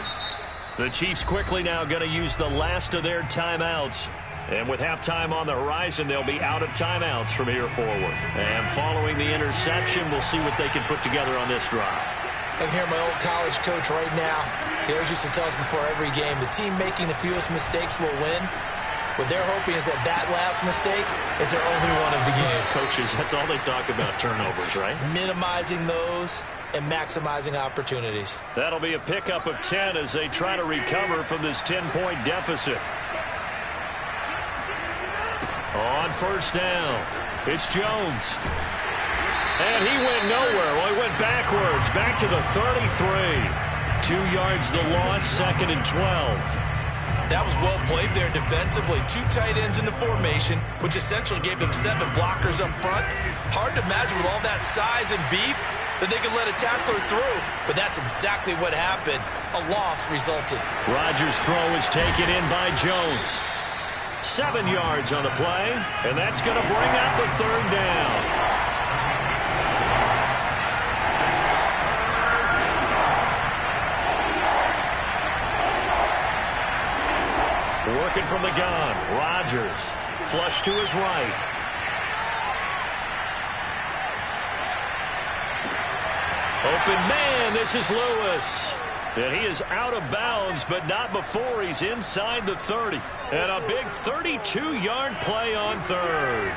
The Chiefs quickly now going to use the last of their timeouts. And with halftime on the horizon, they'll be out of timeouts from here forward. And following the interception, we'll see what they can put together on this drive. I can hear my old college coach right now. He always used to tell us before every game, the team making the fewest mistakes will win. What they're hoping is that that last mistake is their only one of the game. Coaches, that's all they talk about, turnovers, right? Minimizing those and maximizing opportunities. That'll be a pickup of 10 as they try to recover from this 10-point deficit. On 1st down, it's Jones. And he went nowhere. Well, he went backwards, back to the 33. 2 yards the loss, 2nd and 12. That was well played there defensively. 2 tight ends in the formation, which essentially gave them 7 blockers up front. Hard to imagine with all that size and beef that they could let a tackler through. But that's exactly what happened. A loss resulted. Rodgers' throw is taken in by Jones. 7 yards on the play, and that's going to bring out the 3rd down. Working from the gun, Rodgers, flush to his right. Open man, this is Lewis. And he is out of bounds, but not before he's inside the 30. And a big 32-yard play on 3rd.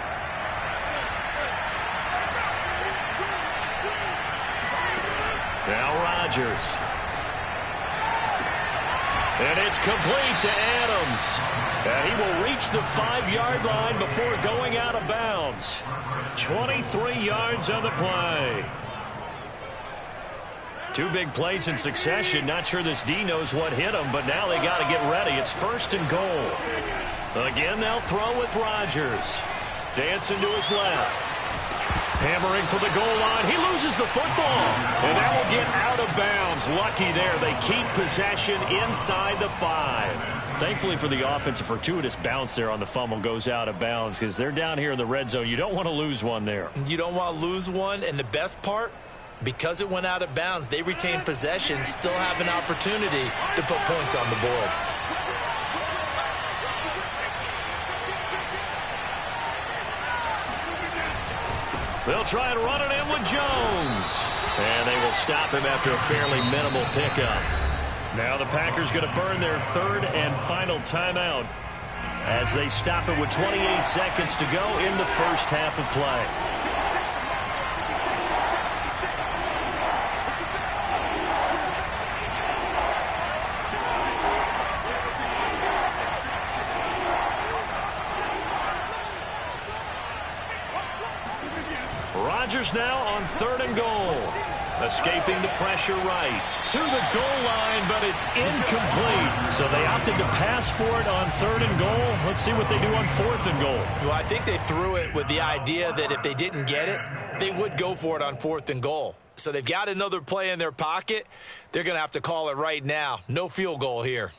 Now Rodgers. And it's complete to Adams. And he will reach the 5-yard line before going out of bounds. 23 yards on the play. Two big plays in succession. Not sure this D knows what hit him, but now they got to get ready. It's 1st and goal. Again, they'll throw with Rodgers. Dancing to his left. Hammering for the goal line. He loses the football. And that will get out of bounds. Lucky there. They keep possession inside the 5. Thankfully for the offense, a fortuitous bounce there on the fumble goes out of bounds because they're down here in the red zone. You don't want to lose one there. You don't want to lose one. And the best part, because it went out of bounds, they retain possession, still have an opportunity to put points on the board. They'll try and run it in with Jones. And they will stop him after a fairly minimal pickup. Now the Packers going to burn their 3rd and final timeout as they stop it with 28 seconds to go in the first half of play. Rodgers now on 3rd and goal. Escaping the pressure right. To the goal line, but it's incomplete. So they opted to pass for it on 3rd and goal. Let's see what they do on 4th and goal. Well, I think they threw it with the idea that if they didn't get it, they would go for it on 4th and goal. So they've got another play in their pocket. They're going to have to call it right now. No field goal here.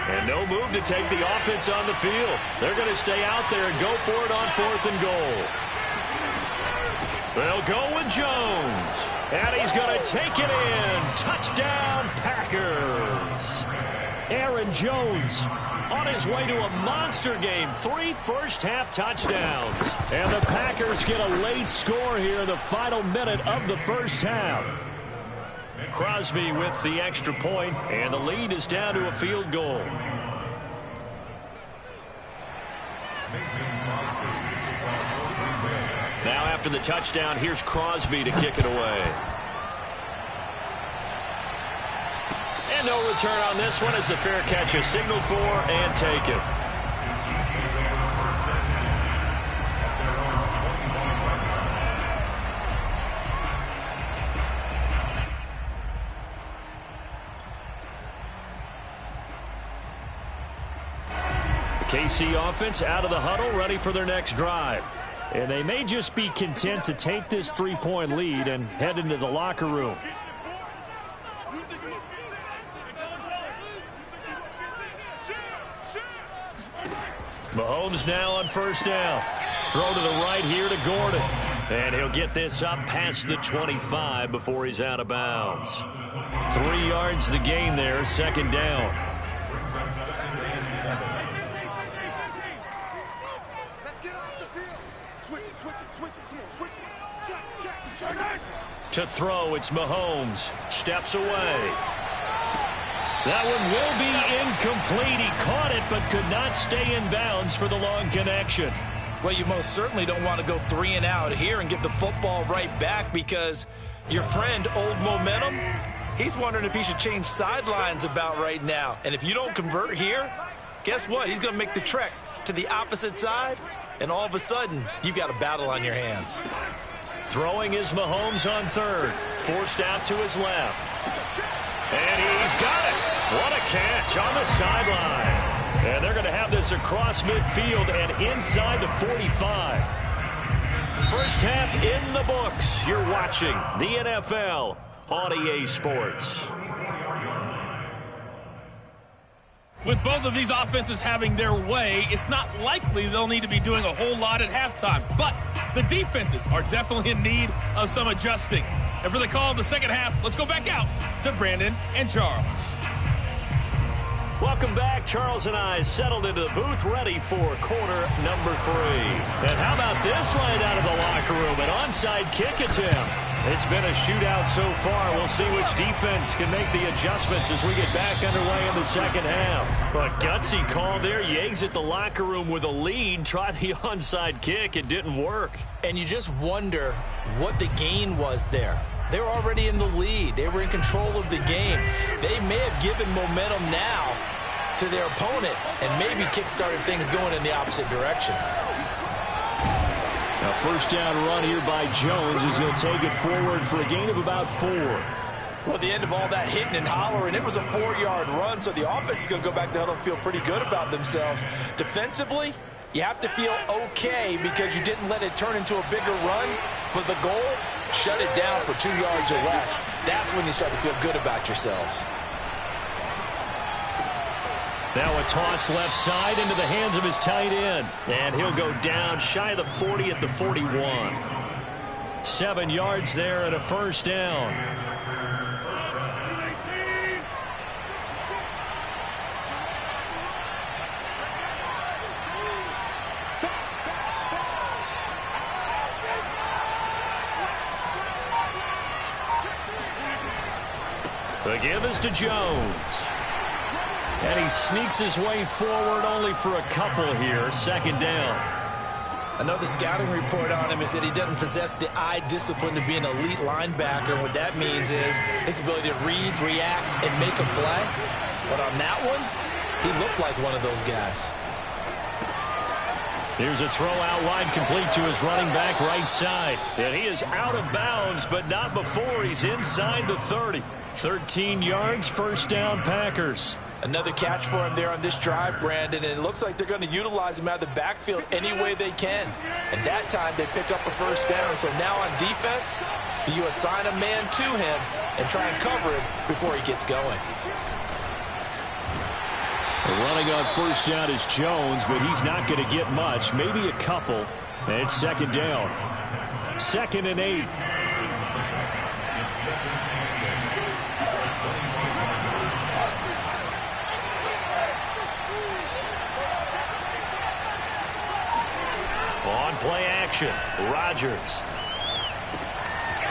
And no move to take the offense on the field. They're going to stay out there and go for it on 4th and goal. They'll go with Jones. And he's going to take it in. Touchdown, Packers. Aaron Jones on his way to a monster game. 3 first-half touchdowns. And the Packers get a late score here in the final minute of the first half. Crosby with the extra point, and the lead is down to a field goal. Now after the touchdown, here's Crosby to kick it away. And no return on this one as the fair catch is signaled for and taken. KC offense out of the huddle, ready for their next drive. And they may just be content to take this 3-point lead and head into the locker room. Mahomes now on 1st down. Throw to the right here to Gordon. And he'll get this up past the 25 before he's out of bounds. 3 yards the game there, 2nd down. To throw, it's Mahomes. Steps away. That one will be incomplete. He caught it but could not stay in bounds for the long connection. Well, you most certainly don't want to go 3 and out here and give the football right back because your friend, Old Momentum, he's wondering if he should change sidelines about right now. And if you don't convert here, guess what? He's going to make the trek to the opposite side, and all of a sudden, you've got a battle on your hands. Throwing is Mahomes on 3rd. Forced out to his left. And he's got it. What a catch on the sideline. And they're going to have this across midfield and inside the 45. First half in the books. You're watching the NFL on EA Sports. With both of these offenses having their way, it's not likely they'll need to be doing a whole lot at halftime. But the defenses are definitely in need of some adjusting. And for the call of the second half, let's go back out to Brandon and Charles. Welcome back. Charles and I settled into the booth ready for quarter number 3. And how about this right out of the locker room? An onside kick attempt. It's been a shootout so far. We'll see which defense can make the adjustments as we get back underway in the second half. A gutsy call there. You exit the locker room with a lead. Try the onside kick. It didn't work. And you just wonder what the gain was there. They're already in the lead. They were in control of the game. They may have given momentum now to their opponent and maybe kick-started things going in the opposite direction. A first down run here by Jones as he'll take it forward for a gain of about 4. Well, at the end of all that hitting and hollering, it was a 4-yard run, so the offense is going to go back to huddle and feel pretty good about themselves. Defensively, you have to feel okay because you didn't let it turn into a bigger run, but the goal, shut it down for 2 yards or less. That's when you start to feel good about yourselves. Now a toss left side into the hands of his tight end. And he'll go down shy of the 40 at the 41. 7 yards there and a first down. The give is to Jones. And he sneaks his way forward only for a couple here. Second down. I know the scouting report on him is that he doesn't possess the eye discipline to be an elite linebacker. What that means is his ability to read, react, and make a play. But on that one, he looked like one of those guys. Here's a throw out wide complete to his running back right side. And he is out of bounds, but not before he's inside the 30. 13 yards, first down Packers. Another catch for him there on this drive, Brandon, and it looks like they're going to utilize him out of the backfield any way they can. And that time they pick up a first down. So now on defense, you assign a man to him and try and cover him before he gets going. Running on first down is Jones, but he's not going to get much, maybe a couple. And it's second down. 2nd and 8. On play action, Rodgers.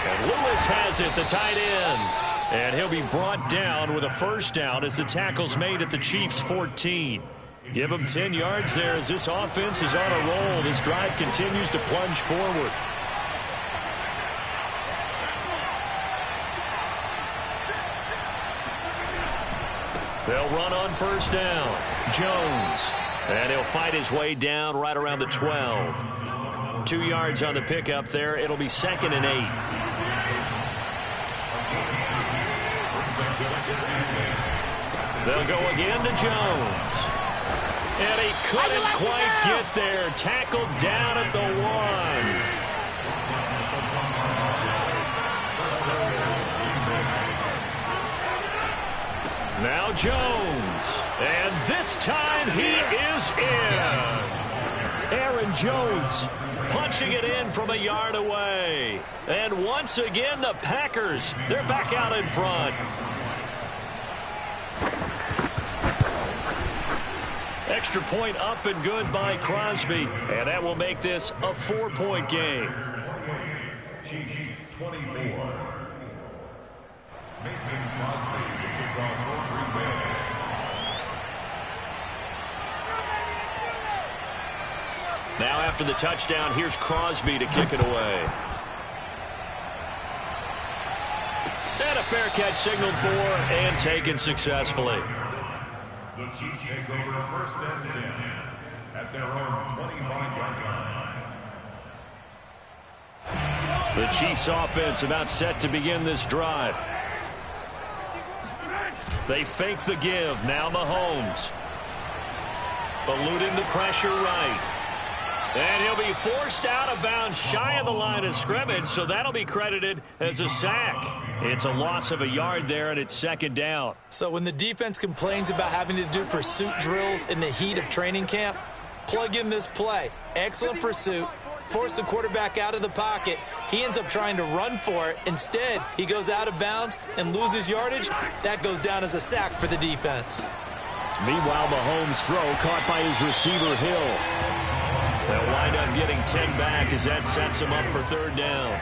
And Lewis has it, the tight end. And he'll be brought down with a first down as the tackle's made at the Chiefs' 14. Give him 10 yards there as this offense is on a roll. This drive continues to plunge forward. They'll run on first down. Jones. And he'll fight his way down right around the 12. 2 yards on the pickup there. It'll be 2nd and 8. They'll go again to Jones. And he couldn't quite get there. Tackled down at the 1. Now Jones. And this time he is in. Yes. Aaron Jones punching it in from a yard away. And once again, the Packers, they're back out in front. Extra point up and good by Crosby. And that will make this a 4-point game. Chiefs 24. Mason Crosby to kick off for Green Bay. Now after the touchdown, here's Crosby to kick it away. And a fair catch signaled for and taken successfully. The Chiefs take over first and 10 at their own 25-yard line. The Chiefs offense about set to begin this drive. They fake the give. Now Mahomes. Eluding the pressure right. And he'll be forced out of bounds shy of the line of scrimmage, so that'll be credited as a sack. It's a loss of a yard there, and it's second down. So when the defense complains about having to do pursuit drills in the heat of training camp, plug in this play. Excellent pursuit. Force the quarterback out of the pocket. He ends up trying to run for it. Instead, he goes out of bounds and loses yardage. That goes down as a sack for the defense. Meanwhile, Mahomes' throw caught by his receiver, Hill. They'll wind up getting 10 back as that sets him up for third down.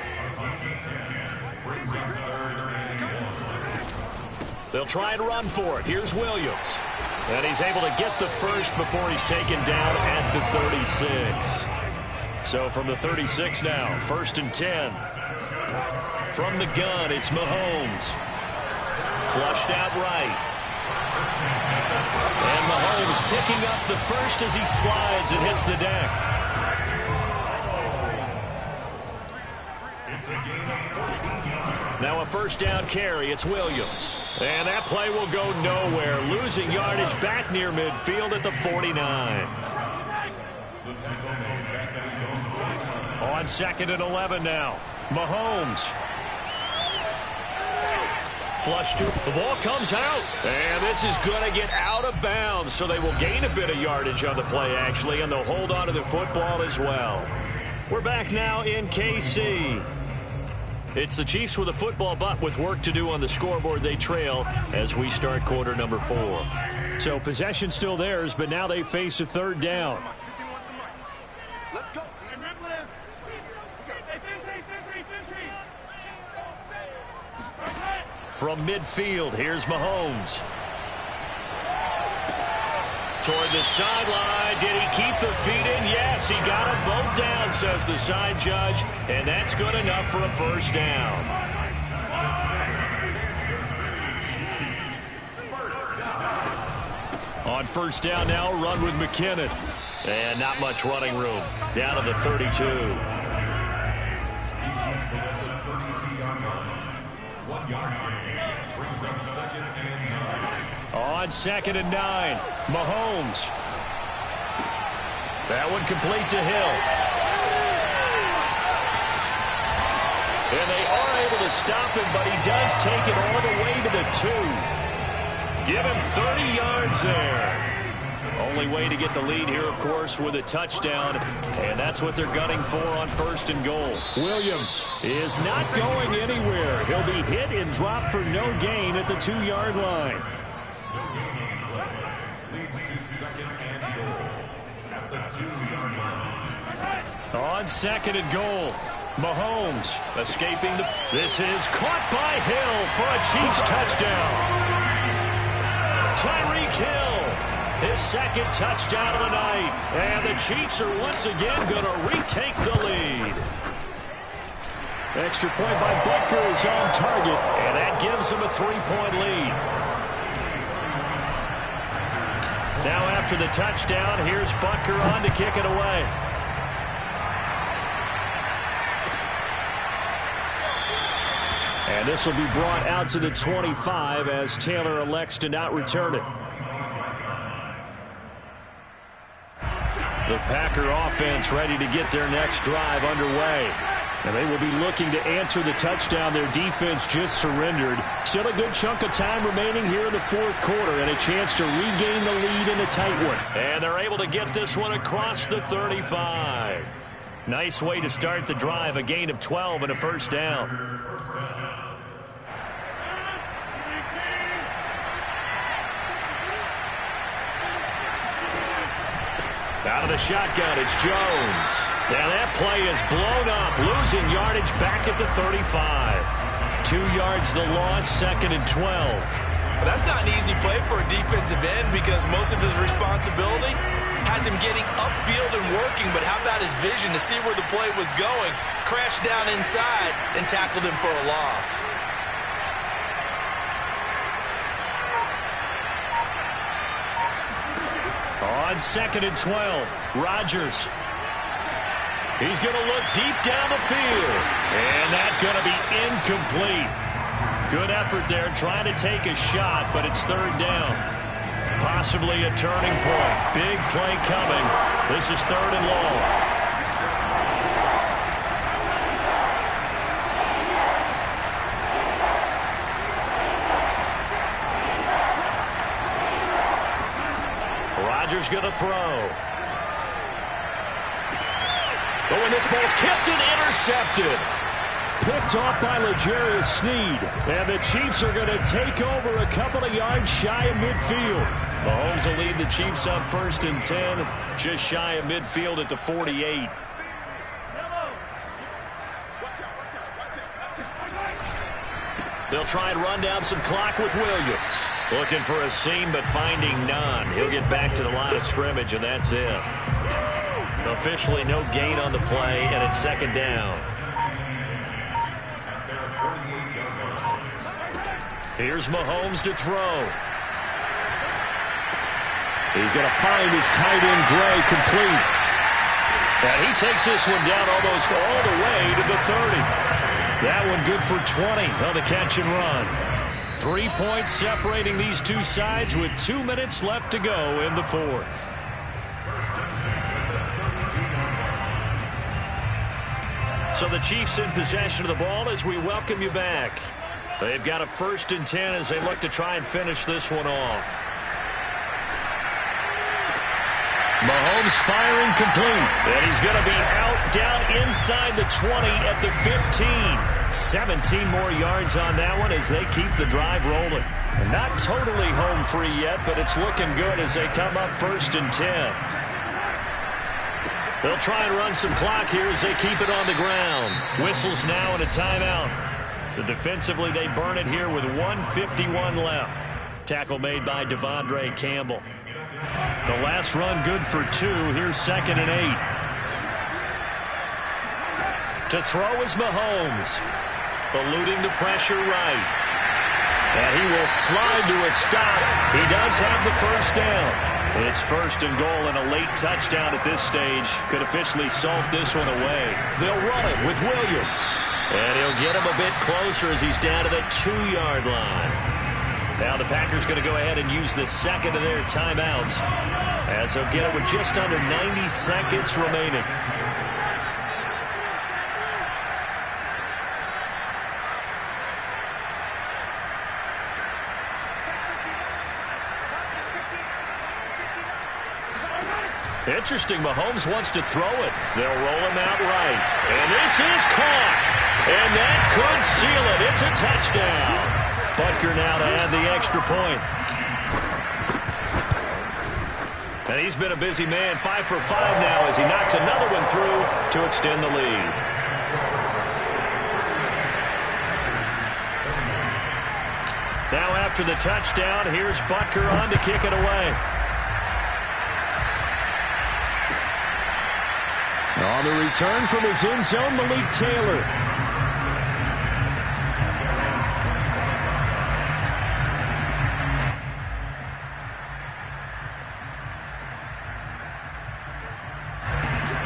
They'll try and run for it. Here's Williams. And he's able to get the first before he's taken down at the 36. So from the 36 now, 1st and 10. From the gun, it's Mahomes. Flushed out right. And Mahomes picking up the first as he slides and hits the deck. Now a first down carry. It's Williams. And that play will go nowhere. Losing yardage back near midfield at the 49. On 2nd and 11 now. Mahomes. Flush to the ball comes out. And this is going to get out of bounds. So they will gain a bit of yardage on the play, actually. And they'll hold on to the football as well. We're back now in KC. It's the Chiefs with a football, but with work to do on the scoreboard, they trail as we start quarter number 4. So possession still theirs, but now they face a third down. Let's go. From midfield, here's Mahomes. Toward the sideline. Did he keep the feet in? Yes, he got them both down, says the side judge. And that's good enough for a first down. On first down now, run with McKinnon. And not much running room. Down to the 32. On 2nd and 9, Mahomes. That one complete to Hill. And they are able to stop him, but he does take it all the way to the 2. Give him 30 yards there. Only way to get the lead here, of course, with a touchdown. And that's what they're gunning for on 1st and goal. Williams is not going anywhere. He'll be hit and dropped for no gain at the 2-yard line. Leads to 2nd and goal at the 2-yard line. On 2nd and goal, Mahomes escaping the... This is caught by Hill for a Chiefs touchdown. Tyreek Hill, his 2nd touchdown of the night. And the Chiefs are once again going to retake the lead. Extra point by Butker is on target, and that gives them a 3-point lead. Now after the touchdown, here's Butker on to kick it away. And this will be brought out to the 25 as Taylor elects to not return it. The Packer offense ready to get their next drive underway. And they will be looking to answer the touchdown their defense just surrendered. Still a good chunk of time remaining here in the 4th quarter and a chance to regain the lead in a tight one. And they're able to get this one across the 35. Nice way to start the drive, a gain of 12 and a first down. Out of the shotgun, it's Jones. Now that play is blown up, losing yardage back at the 35. 2 yards the loss, 2nd and 12. Well, that's not an easy play for a defensive end because most of his responsibility has him getting upfield and working, but how about his vision to see where the play was going, crashed down inside, and tackled him for a loss. On 2nd and 12, Rodgers. He's going to look deep down the field. And that's going to be incomplete. Good effort there trying to take a shot, but it's 3rd down. Possibly a turning point. Big play coming. This is 3rd and long. Rodgers going to throw. Oh, and this ball's tipped and intercepted. Picked off by L'Jarius Sneed. And the Chiefs are going to take over a couple of yards shy of midfield. Mahomes will lead the Chiefs up 1st and 10. Just shy of midfield at the 48. They'll try and run down some clock with Williams. Looking for a seam, but finding none. He'll get back to the line of scrimmage, and that's it. Officially no gain on the play, and it's 2nd down. Here's Mahomes to throw. He's going to find his tight end Gray complete. And he takes this one down almost all the way to the 30. That one good for 20 on the catch and run. 3 points separating these two sides with 2 minutes left to go in the fourth. So the Chiefs in possession of the ball as we welcome you back. They've got a 1st and 10 as they look to try and finish this one off. Mahomes firing complete. And he's going to be out down inside the 20 at the 15. 17 more yards on that one as they keep the drive rolling. Not totally home free yet, but it's looking good as they come up 1st and 10. They'll try and run some clock here as they keep it on the ground. Whistles now and a timeout. So defensively, they burn it here with 1:51 left. Tackle made by Devondre Campbell. The last run good for 2. Here's 2nd and 8. To throw is Mahomes. Eluding the pressure right. And he will slide to a stop. He does have the 1st down. It's 1st and goal and a late touchdown at this stage. Could officially salt this one away. They'll run it with Williams. And he'll get him a bit closer as he's down to the 2-yard line. Now the Packers going to go ahead and use the 2nd of their timeouts as they'll get it with just under 90 seconds remaining. Interesting, Mahomes wants to throw it. They'll roll him out right. And this is caught. And that could seal it. It's a touchdown. Butker now to add the extra point. And he's been a busy man, 5 for 5 now as he knocks another one through to extend the lead. Now after the touchdown, here's Butker on to kick it away. On the return from his end zone, Malik Taylor.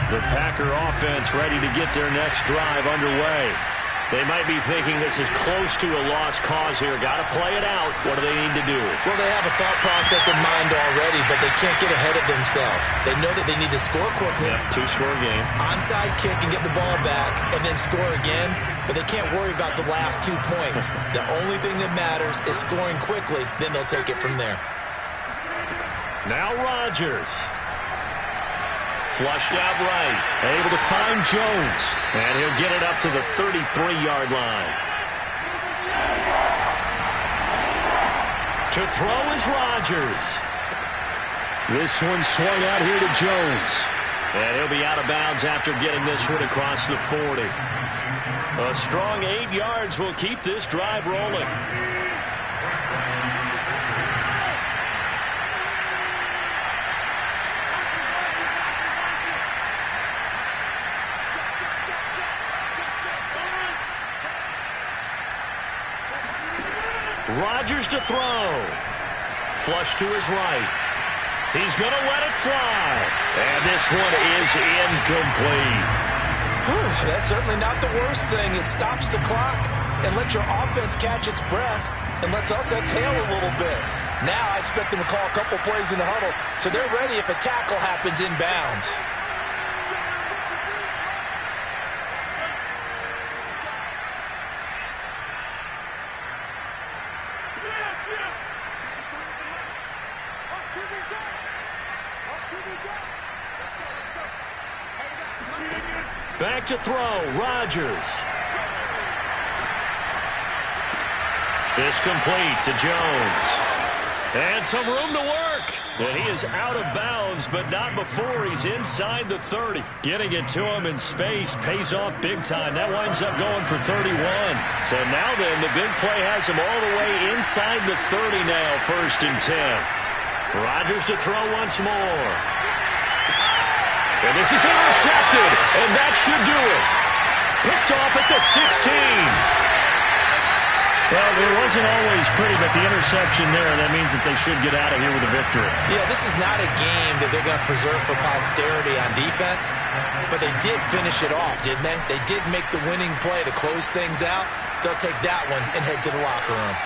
The Packer offense ready to get their next drive underway. They might be thinking this is close to a lost cause here. Got to play it out. What do they need to do? Well, they have a thought process in mind already, but they can't get ahead of themselves. They know that they need to score quickly. Yep, 2-score game. Onside kick and get the ball back and then score again, but they can't worry about the last 2 points. The only thing that matters is scoring quickly, then they'll take it from there. Now Rodgers. Flushed out right. Able to find Jones. And he'll get it up to the 33-yard line. To throw is Rodgers. This one swung out here to Jones. And he'll be out of bounds after getting this one across the 40. A strong 8 yards will keep this drive rolling. Rodgers to throw. Flush to his right. He's going to let it fly. And this one is incomplete. Whew, that's certainly not the worst thing. It stops the clock and lets your offense catch its breath and lets us exhale a little bit. Now I expect them to call a couple plays in the huddle so they're ready if a tackle happens inbounds. Back to throw, Rodgers. This complete to Jones. And some room to work. And he is out of bounds, but not before he's inside the 30. Getting it to him in space pays off big time. That winds up going for 31. So now then, the big play has him all the way inside the 30 now, 1st and 10. Rodgers to throw once more. And this is intercepted, and that should do it. Picked off at the 16. Well, it wasn't always pretty, but the interception there, that means that they should get out of here with a victory. Yeah, this is not a game that they're going to preserve for posterity on defense, but they did finish it off, didn't they? They did make the winning play to close things out. They'll take that one and head to the locker room.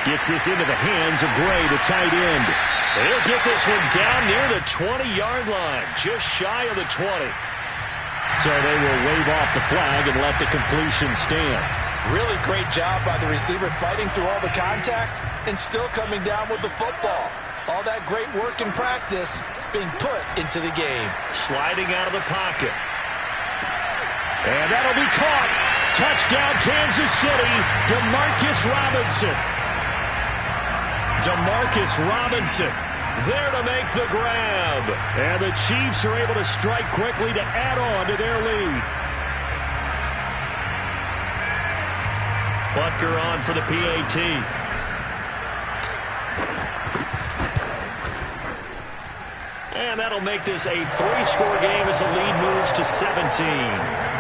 Gets this into the hands of Gray, the tight end. He'll get this one down near the 20-yard line, just shy of the 20. So they will wave off the flag and let the completion stand. Really great job by the receiver fighting through all the contact and still coming down with the football. All that great work in practice being put into the game. Sliding out of the pocket. And that'll be caught. Touchdown, Kansas City. DeMarcus Robinson. DeMarcus Robinson there to make the grab. And the Chiefs are able to strike quickly to add on to their lead. Butker on for the PAT. And that'll make this a 3-score game as the lead moves to 17.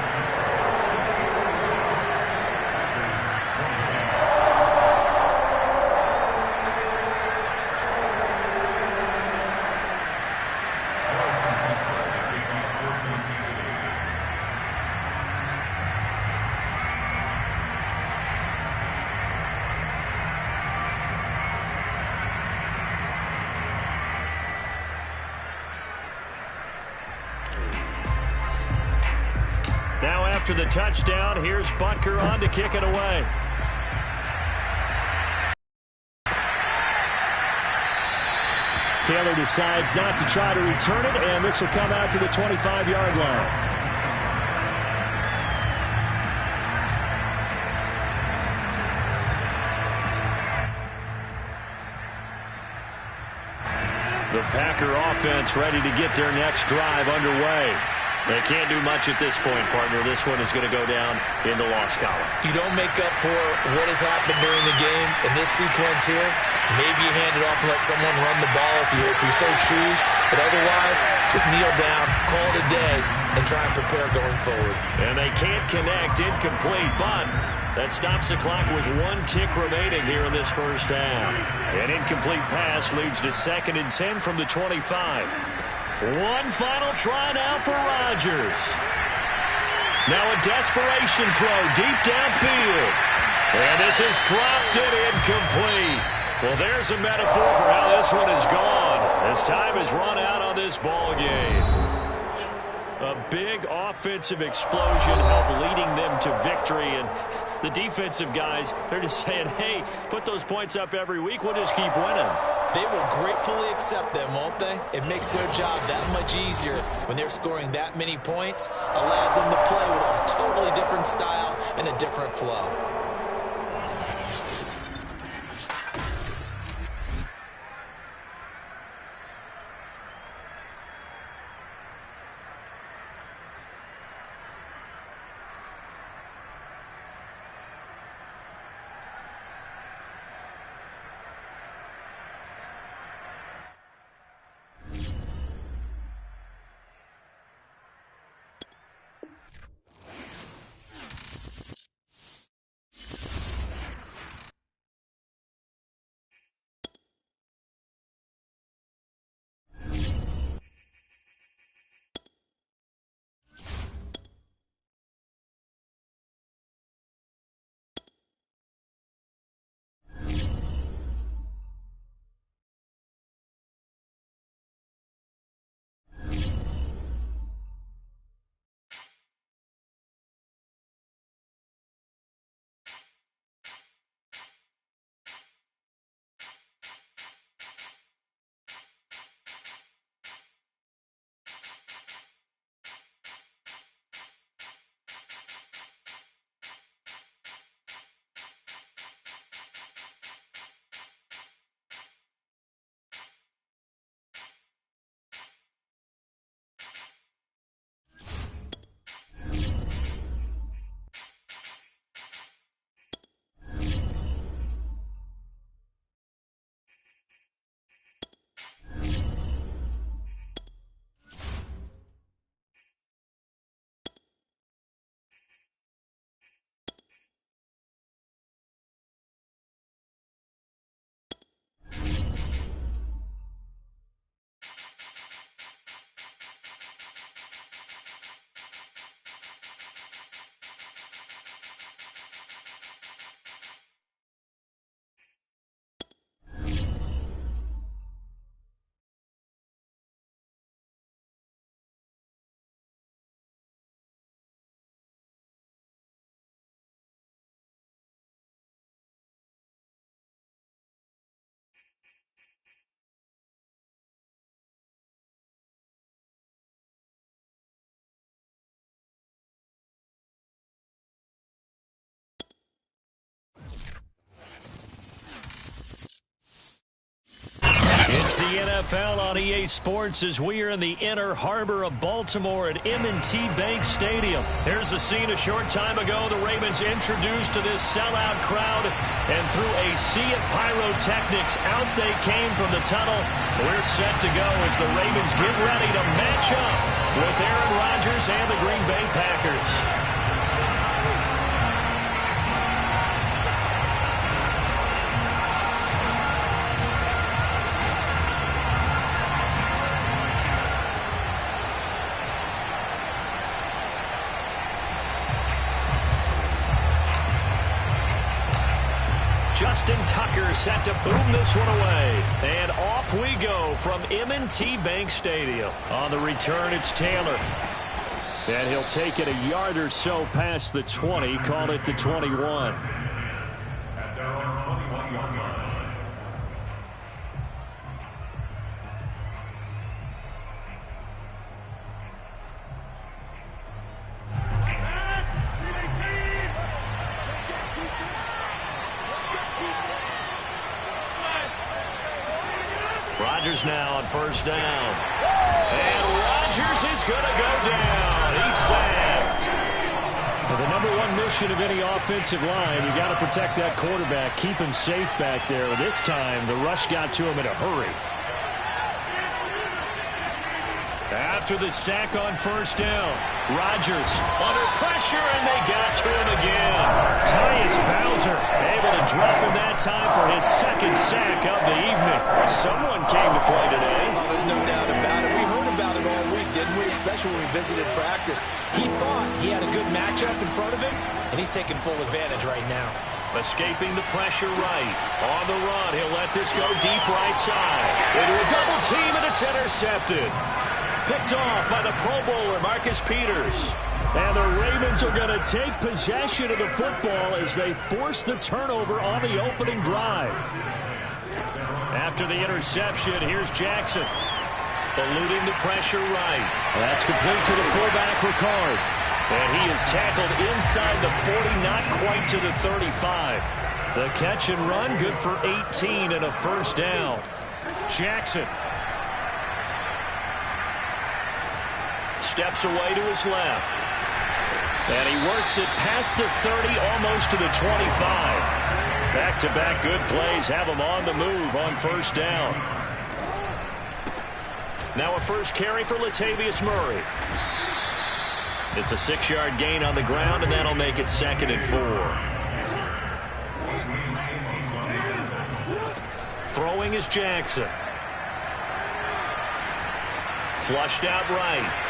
Now after the touchdown, here's Butker on to kick it away. Taylor decides not to try to return it, and this will come out to the 25-yard line. The Packer offense ready to get their next drive underway. They can't do much at this point, partner. This one is going to go down in the loss column. You don't make up for what has happened during the game. In this sequence here, maybe you hand it off and let someone run the ball if you so choose. But otherwise, just kneel down, call it a day, and try and prepare going forward. And they can't connect, incomplete, but that stops the clock with 1 tick remaining here in this first half. An incomplete pass leads to 2nd and 10 from the 25. One final try now for Rodgers. Now a desperation throw deep downfield. And this is dropped and incomplete. Well, there's a metaphor for how this one is gone. As time has run out on this ball game. A big offensive explosion helped leading them to victory. And the defensive guys, they're just saying, hey, put those points up every week. We'll just keep winning. They will gratefully accept them, won't they? It makes their job that much easier when they're scoring that many points. Allows them to play with a totally different style and a different flow. the NFL on EA Sports as we are in the inner harbor of Baltimore at M&T Bank Stadium. Here's the scene a short time ago. The Ravens introduced to this sellout crowd, and through a sea of pyrotechnics, out they came from the tunnel. We're set to go as the Ravens get ready to match up with Aaron Rodgers and the Green Bay Packers. Justin Tucker set to boom this one away. And off we go from M&T Bank Stadium. On the return, it's Taylor. And he'll take it a yard or so past the 20, call it the 21. At their own 21-yard line. Rodgers now on first down. And Rodgers is going to go down. He's sacked. Well, the number one mission of any offensive line, you got to protect that quarterback, keep him safe back there. This time, the rush got to him in a hurry. After the sack on first down, Rodgers under pressure, and they got to him again. Tyus Bowser able to drop him that time for his second sack of the evening. Someone came to play today. Oh, there's no doubt about it. We heard about it all week, didn't we? Especially when we visited practice. He thought he had a good matchup in front of him, and he's taking full advantage right now. Escaping the pressure right. On the run, he'll let this go deep right side. Into a double team, and it's intercepted. Picked off by the Pro Bowler, Marcus Peters. And the Ravens are going to take possession of the football as they force the turnover on the opening drive. After the interception, here's Jackson. Eluding the pressure right. That's complete to the fullback, Ricard. And he is tackled inside the 40, not quite to the 35. The catch and run, good for 18 and a first down. Jackson steps away to his left. And he works it past the 30, almost to the 25. Back-to-back good plays have him on the move on first down. Now a first carry for Latavius Murray. It's a 6-yard gain on the ground, and that'll make it 2nd and 4. Throwing is Jackson. Flushed out right.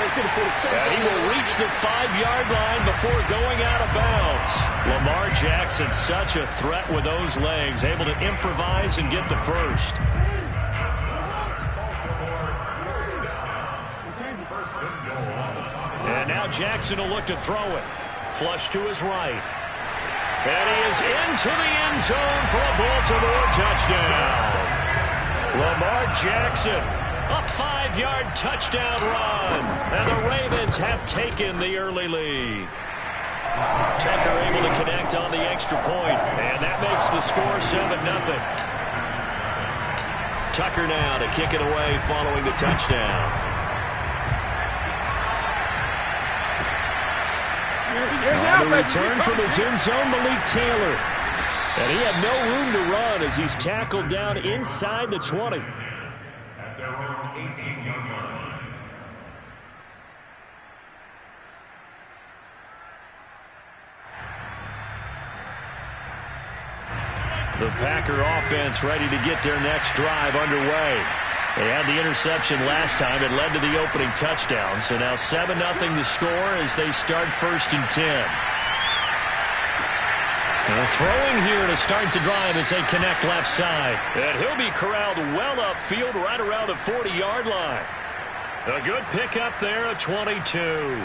And he will reach the 5-yard line before going out of bounds. Lamar Jackson, such a threat with those legs, able to improvise and get the first. And now Jackson will look to throw it. Flush to his right. And he is into the end zone for a Baltimore touchdown. Lamar Jackson, a 5-yard touchdown run. And the Ravens have taken the early lead. Tucker able to connect on the extra point, and that makes the score 7-0. Tucker now to kick it away following the touchdown. On the return from his end zone, Malik Taylor. And he had no room to run as he's tackled down inside the 20. At their own 18-yard line. The Packer offense ready to get their next drive underway. They had the interception last time. It led to the opening touchdown. So now 7-0 the score as they start 1st and 10. And throwing here to start the drive as they connect left side. And he'll be corralled well upfield right around the 40-yard line. A good pickup there at 22.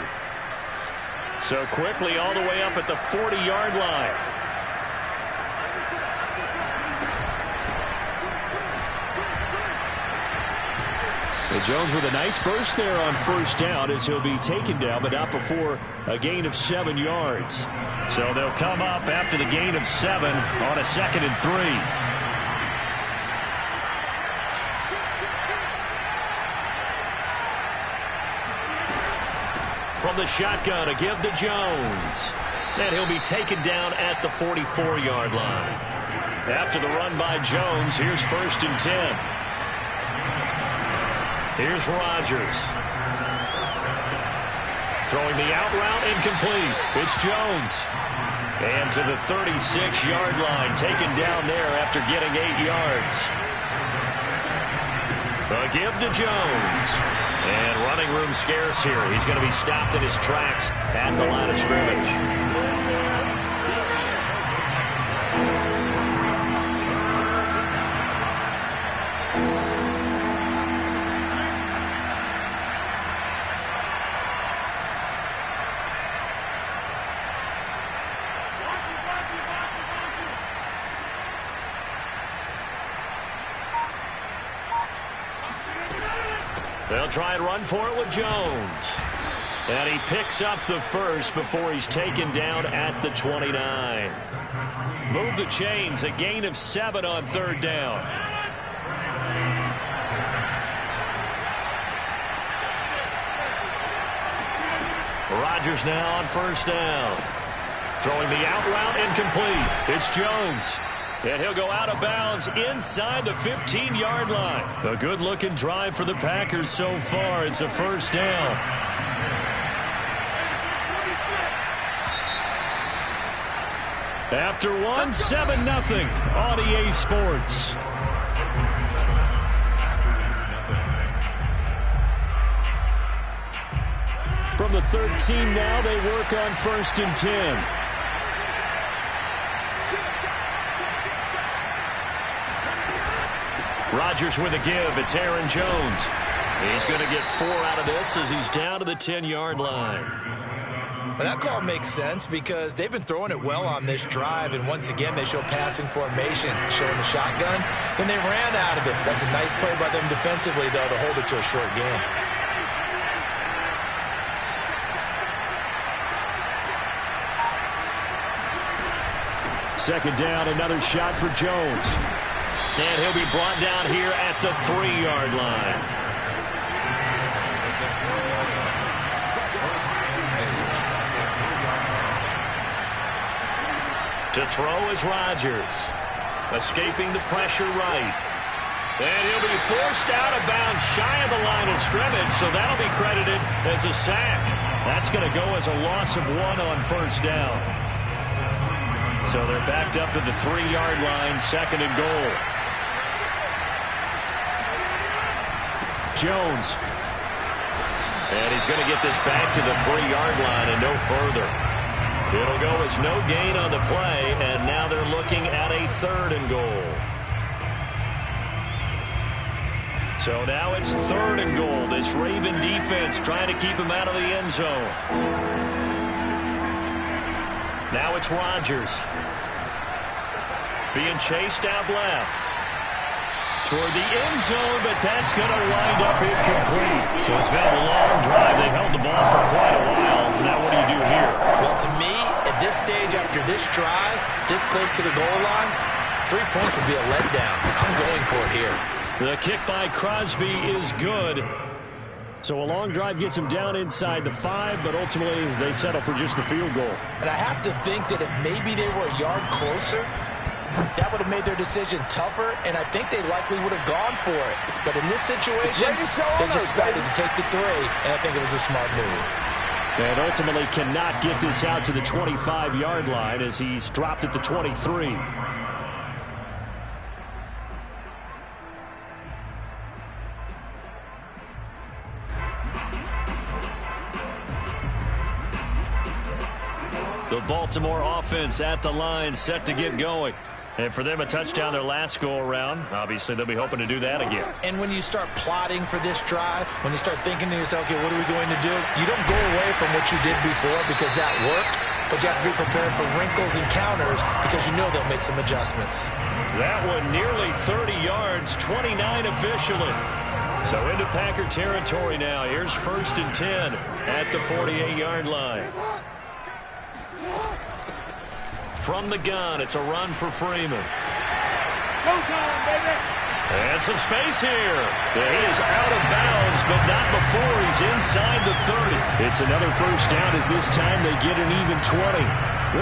So quickly all the way up at the 40-yard line. Well, Jones with a nice burst there on first down as he'll be taken down, but not before a gain of 7 yards. So they'll come up after the gain of 7 on a 2nd and 3. From the shotgun, a give to Jones. And he'll be taken down at the 44-yard line. After the run by Jones, here's 1st and 10. Here's Rodgers. Throwing the out route, incomplete. It's Jones. And to the 36-yard line, taken down there after getting 8 yards. A give to Jones. And running room scarce here. He's going to be stopped in his tracks at the line of scrimmage. They'll try and run for it with Jones. And he picks up the first before he's taken down at the 29. Move the chains, a gain of 7 on 3rd down. Rodgers now on 1st down. Throwing the out route, incomplete. It's Jones. And he'll go out of bounds inside the 15-yard line. A good-looking drive for the Packers so far. It's a 1st down. After one, 7-0 on EA Sports. From the 13 now, they work on 1st and 10. Rodgers with a give. It's Aaron Jones. He's going to get 4 out of this as he's down to the 10-yard line. Well, that call makes sense because they've been throwing it well on this drive, and once again they show passing formation, showing the shotgun. Then they ran out of it. That's a nice play by them defensively, though, to hold it to a short game. Second down, another shot for Jones. And he'll be brought down here at the 3-yard line. To throw is Rodgers. Escaping the pressure right. And he'll be forced out of bounds shy of the line of scrimmage, so that'll be credited as a sack. That's going to go as a loss of 1 on 1st down. So they're backed up to the 3-yard line, 2nd and goal. Jones. And he's going to get this back to the 3-yard line and no further. It'll go as no gain on the play, and now they're looking at a 3rd and goal. So now it's 3rd and goal. This Raven defense trying to keep him out of the end zone. Now it's Rodgers. Being chased out left. Toward the end zone, but that's going to wind up incomplete. So it's been a long drive. They've held the ball for quite a while. Now what do you do here? Well, to me, at this stage after this drive, this close to the goal line, 3 points would be a letdown. I'm going for it here. The kick by Crosby is good. So a long drive gets him down inside the 5, but ultimately they settle for just the field goal. And I have to think that if maybe they were a yard closer, that would have made their decision tougher, and I think they likely would have gone for it. But in this situation, they just decided to take the 3, and I think it was a smart move. And ultimately cannot get this out to the 25-yard line as he's dropped at the 23. The Baltimore offense at the line, set to get going. And for them, a touchdown their last go-around. Obviously, they'll be hoping to do that again. And when you start plotting for this drive, when you start thinking to yourself, okay, what are we going to do? You don't go away from what you did before because that worked, but you have to be prepared for wrinkles and counters because you know they'll make some adjustments. That one nearly 30 yards, 29 officially. So into Packer territory now. Here's 1st and 10 at the 48-yard line. From the gun, it's a run for Freeman. Go time, baby! And some space here. Yeah, he is out of bounds, but not before he's inside the 30. It's another first down as this time they get an even 20.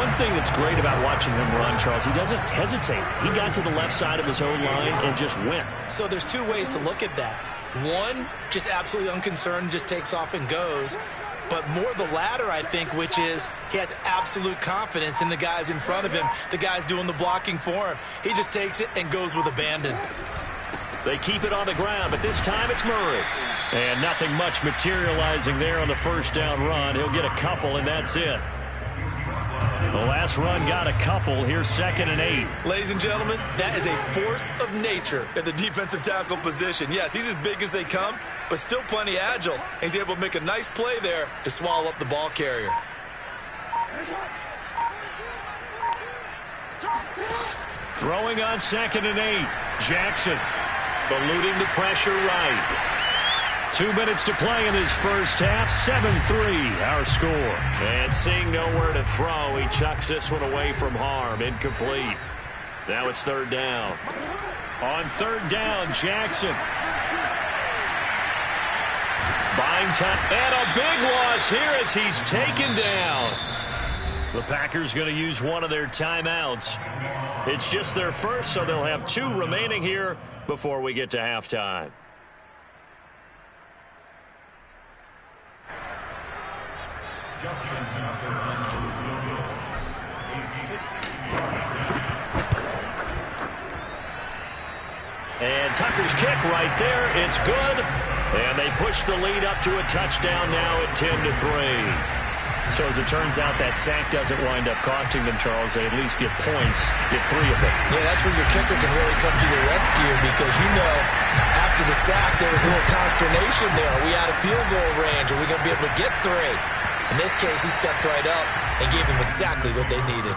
One thing that's great about watching him run, Charles, he doesn't hesitate. He got to the left side of his own line and just went. So there's two ways to look at that. One, just absolutely unconcerned, just takes off and goes. But more the latter, I think, which is he has absolute confidence in the guys in front of him, the guys doing the blocking for him. He just takes it and goes with abandon. They keep it on the ground, but this time it's Murray. And nothing much materializing there on the first down run. He'll get a couple, and that's it. The last run got a couple. Here's 2nd and 8. Ladies and gentlemen, that is a force of nature at the defensive tackle position. Yes, he's as big as they come, but still plenty agile. He's able to make a nice play there to swallow up the ball carrier. Throwing on 2nd and 8. Jackson eluding the pressure right. 2 minutes to play in this first half. 7-3 our score. And seeing nowhere to throw, he chucks this one away from harm. Incomplete. Now it's 3rd down. On 3rd down, Jackson. Buying time. And a big loss here as he's taken down. The Packers going to use one of their timeouts. It's just their first, so they'll have 2 remaining here before we get to halftime. And Tucker's kick right there. It's good. And they push the lead up to a touchdown now at 10-3. So as it turns out, that sack doesn't wind up costing them, Charles. They at least get points, get 3 of them. Yeah, that's where your kicker can really come to your rescue because, you know, after the sack, there was a little consternation there. Are we out of field goal range? Are we going to be able to get 3? In this case, he stepped right up and gave them exactly what they needed.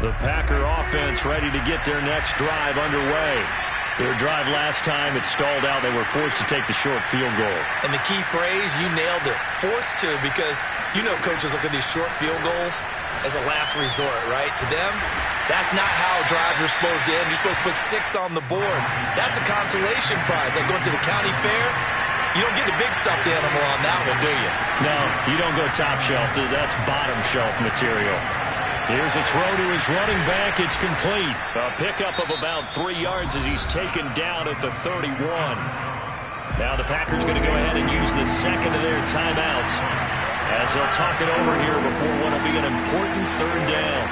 The Packer offense ready to get their next drive underway. Their drive last time, it stalled out. They were forced to take the short field goal. And the key phrase, you nailed it, forced to, because you know coaches look at these short field goals as a last resort, right? To them, that's not how drives are supposed to end. You're supposed to put 6 on the board. That's a consolation prize. Like going to the county fair, you don't get the big stuffed animal on that one, do you? No, you don't go top shelf. That's bottom shelf material. Here's a throw to his running back. It's complete. A pickup of about 3 yards as he's taken down at the 31. Now the Packers going to go ahead and use the second of their timeouts as they'll talk it over here before what will be an important 3rd down.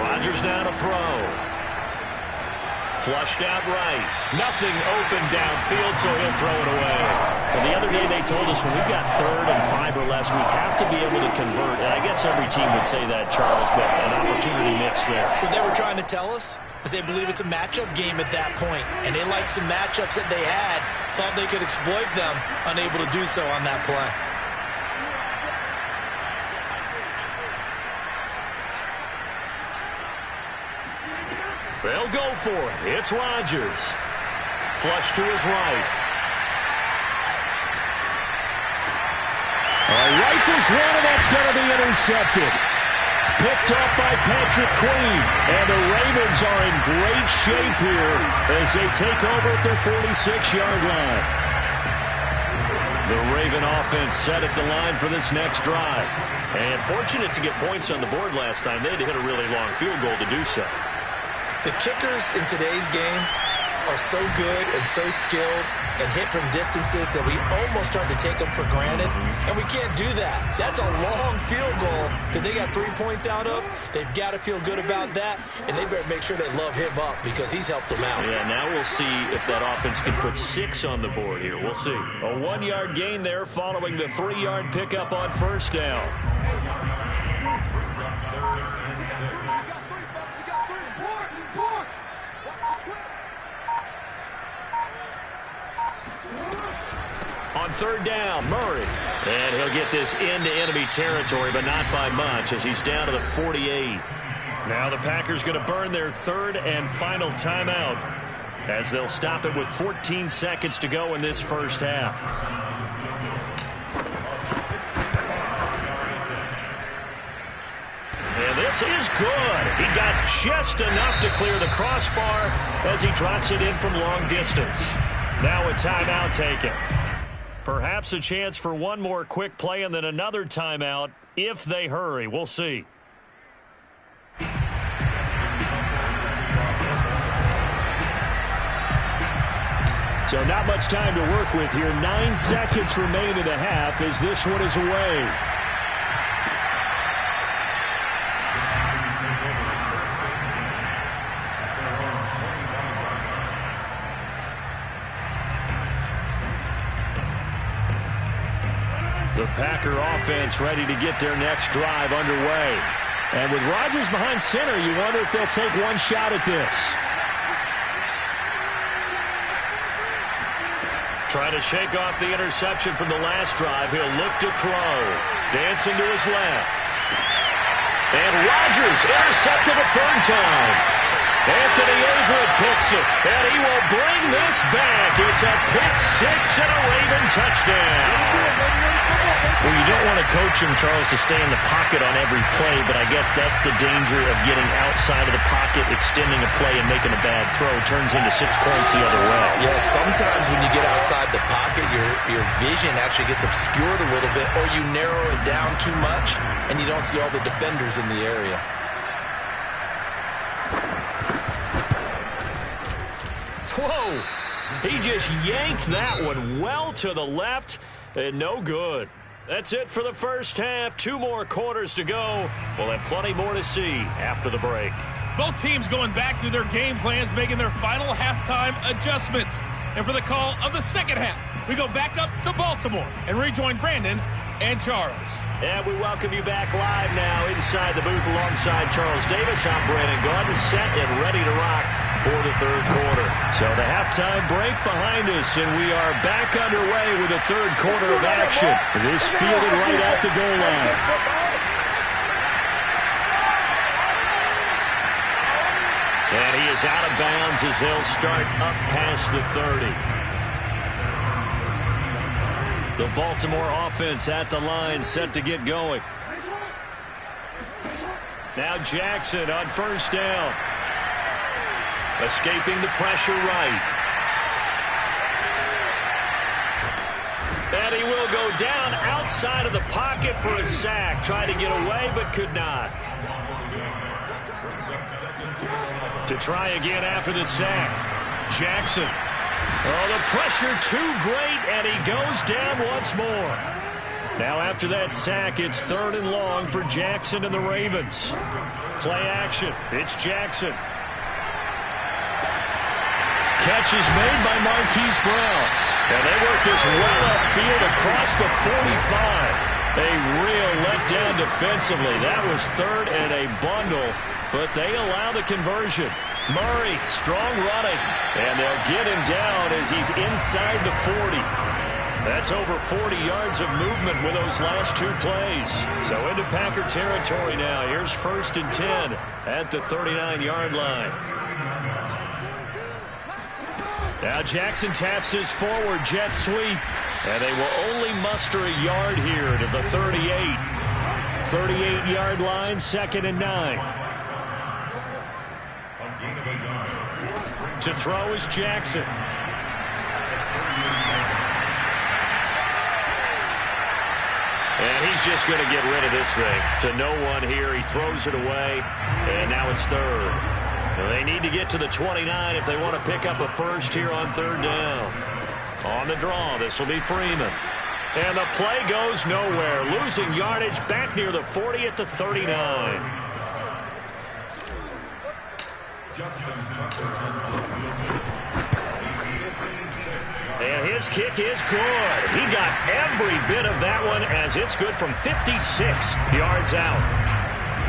Rodgers now to throw. Flushed out right. Nothing open downfield, so he'll throw it away. Well, the other day they told us when we've got 3rd and 5 or less, we have to be able to convert. And I guess every team would say that, Charles, but an opportunity mix there. What they were trying to tell us is they believe it's a matchup game at that point. And they liked some matchups that they had, thought they could exploit them, unable to do so on that play. They'll go for it. It's Rodgers. Flush to his right. Rifles one, and that's going to be intercepted. Picked up by Patrick Queen. And the Ravens are in great shape here as they take over at their 46-yard line. The Raven offense set at the line for this next drive. And fortunate to get points on the board last time. They had to hit a really long field goal to do so. The kickers in today's game are so good and so skilled and hit from distances that we almost start to take them for granted, and we can't do that. That's a long field goal that they got 3 points out of. They've got to feel good about that, and they better make sure they love him up because he's helped them out. Yeah, now we'll see if that offense can put 6 on the board here. We'll see. A 1-yard gain there following the 3-yard pickup on first down. On 3rd down, Murray. And he'll get this into enemy territory, but not by much as he's down to the 48. Now the Packers going to burn their 3rd and final timeout. as they'll stop it with 14 seconds to go in this first half. And this is good. He got just enough to clear the crossbar as he drops it in from long distance. Now a timeout taken. Perhaps a chance for one more quick play and then another timeout if they hurry. We'll see. So not much time to work with here. 9 seconds remain in the half as this one is away. The Packer offense ready to get their next drive underway. And with Rodgers behind center, you wonder if they'll take one shot at this. Trying to shake off the interception from the last drive. He'll look to throw. Dancing to his left. And Rodgers intercepted a third time. Anthony Everett picks it, and he will bring this back. It's a pick six and a Raven touchdown. Well, you don't want to coach him, Charles, to stay in the pocket on every play, but I guess that's the danger of getting outside of the pocket, extending a play, and making a bad throw. Turns into 6 points the other way. Yeah, sometimes when you get outside the pocket, your vision actually gets obscured a little bit, or you narrow it down too much, and you don't see all the defenders in the area. Whoa! He just yanked that one well to the left, and no good. That's it for the first half. 2 more quarters to go. We'll have plenty more to see after the break. Both teams going back through their game plans, making their final halftime adjustments. And for the call of the second half, we go back up to Baltimore and rejoin Brandon and Charles. And we welcome you back live now inside the booth alongside Charles Davis. I'm Brandon Gordon, set and ready to rock for the third quarter. So the halftime break behind us, and we are back underway with the third quarter of action. This fielded right at the goal line. And he is out of bounds as they'll start up past the 30. The Baltimore offense at the line, set to get going. Now Jackson on first down. Escaping the pressure right. And he will go down outside of the pocket for a sack. Tried to get away, but could not. To try again after the sack. Jackson. Oh, the pressure too great, and he goes down once more. Now after that sack, it's 3rd and long for Jackson and the Ravens. Play action. It's Jackson. Catch is made by Marquise Brown. And they work this well upfield across the 45. A real letdown defensively. That was 3rd and a bundle, but they allow the conversion. Murray, strong running, and they'll get him down as he's inside the 40. That's over 40 yards of movement with those last 2 plays. So into Packer territory now. Here's 1st and 10 at the 39-yard line. Now Jackson taps his forward jet sweep, and they will only muster a yard here to the 38. 38-yard line, 2nd and 9. To throw is Jackson. And he's just going to get rid of this thing. To no one here. He throws it away, and now it's 3rd. They need to get to the 29 if they want to pick up a first here on 3rd down. On the draw, this will be Freeman. And the play goes nowhere. Losing yardage back near the 40 at the 39. And his kick is good. He got every bit of that one as it's good from 56 yards out.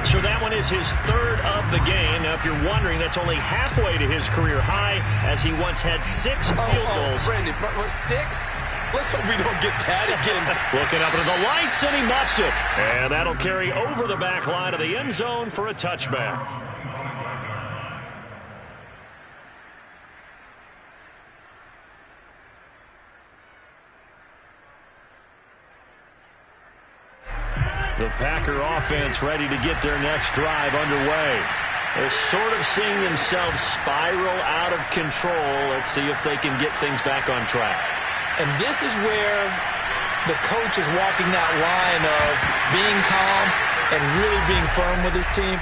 So that one is his 3rd of the game. Now, if you're wondering, that's only halfway to his career high as he once had 6 field goals. Brandon, 6? Let's hope we don't get that again. Looking up into the lights, and he muffs it. And that'll carry over the back line of the end zone for a touchback. The Packer offense ready to get their next drive underway. They're sort of seeing themselves spiral out of control. Let's see if they can get things back on track. And this is where the coach is walking that line of being calm and really being firm with his team.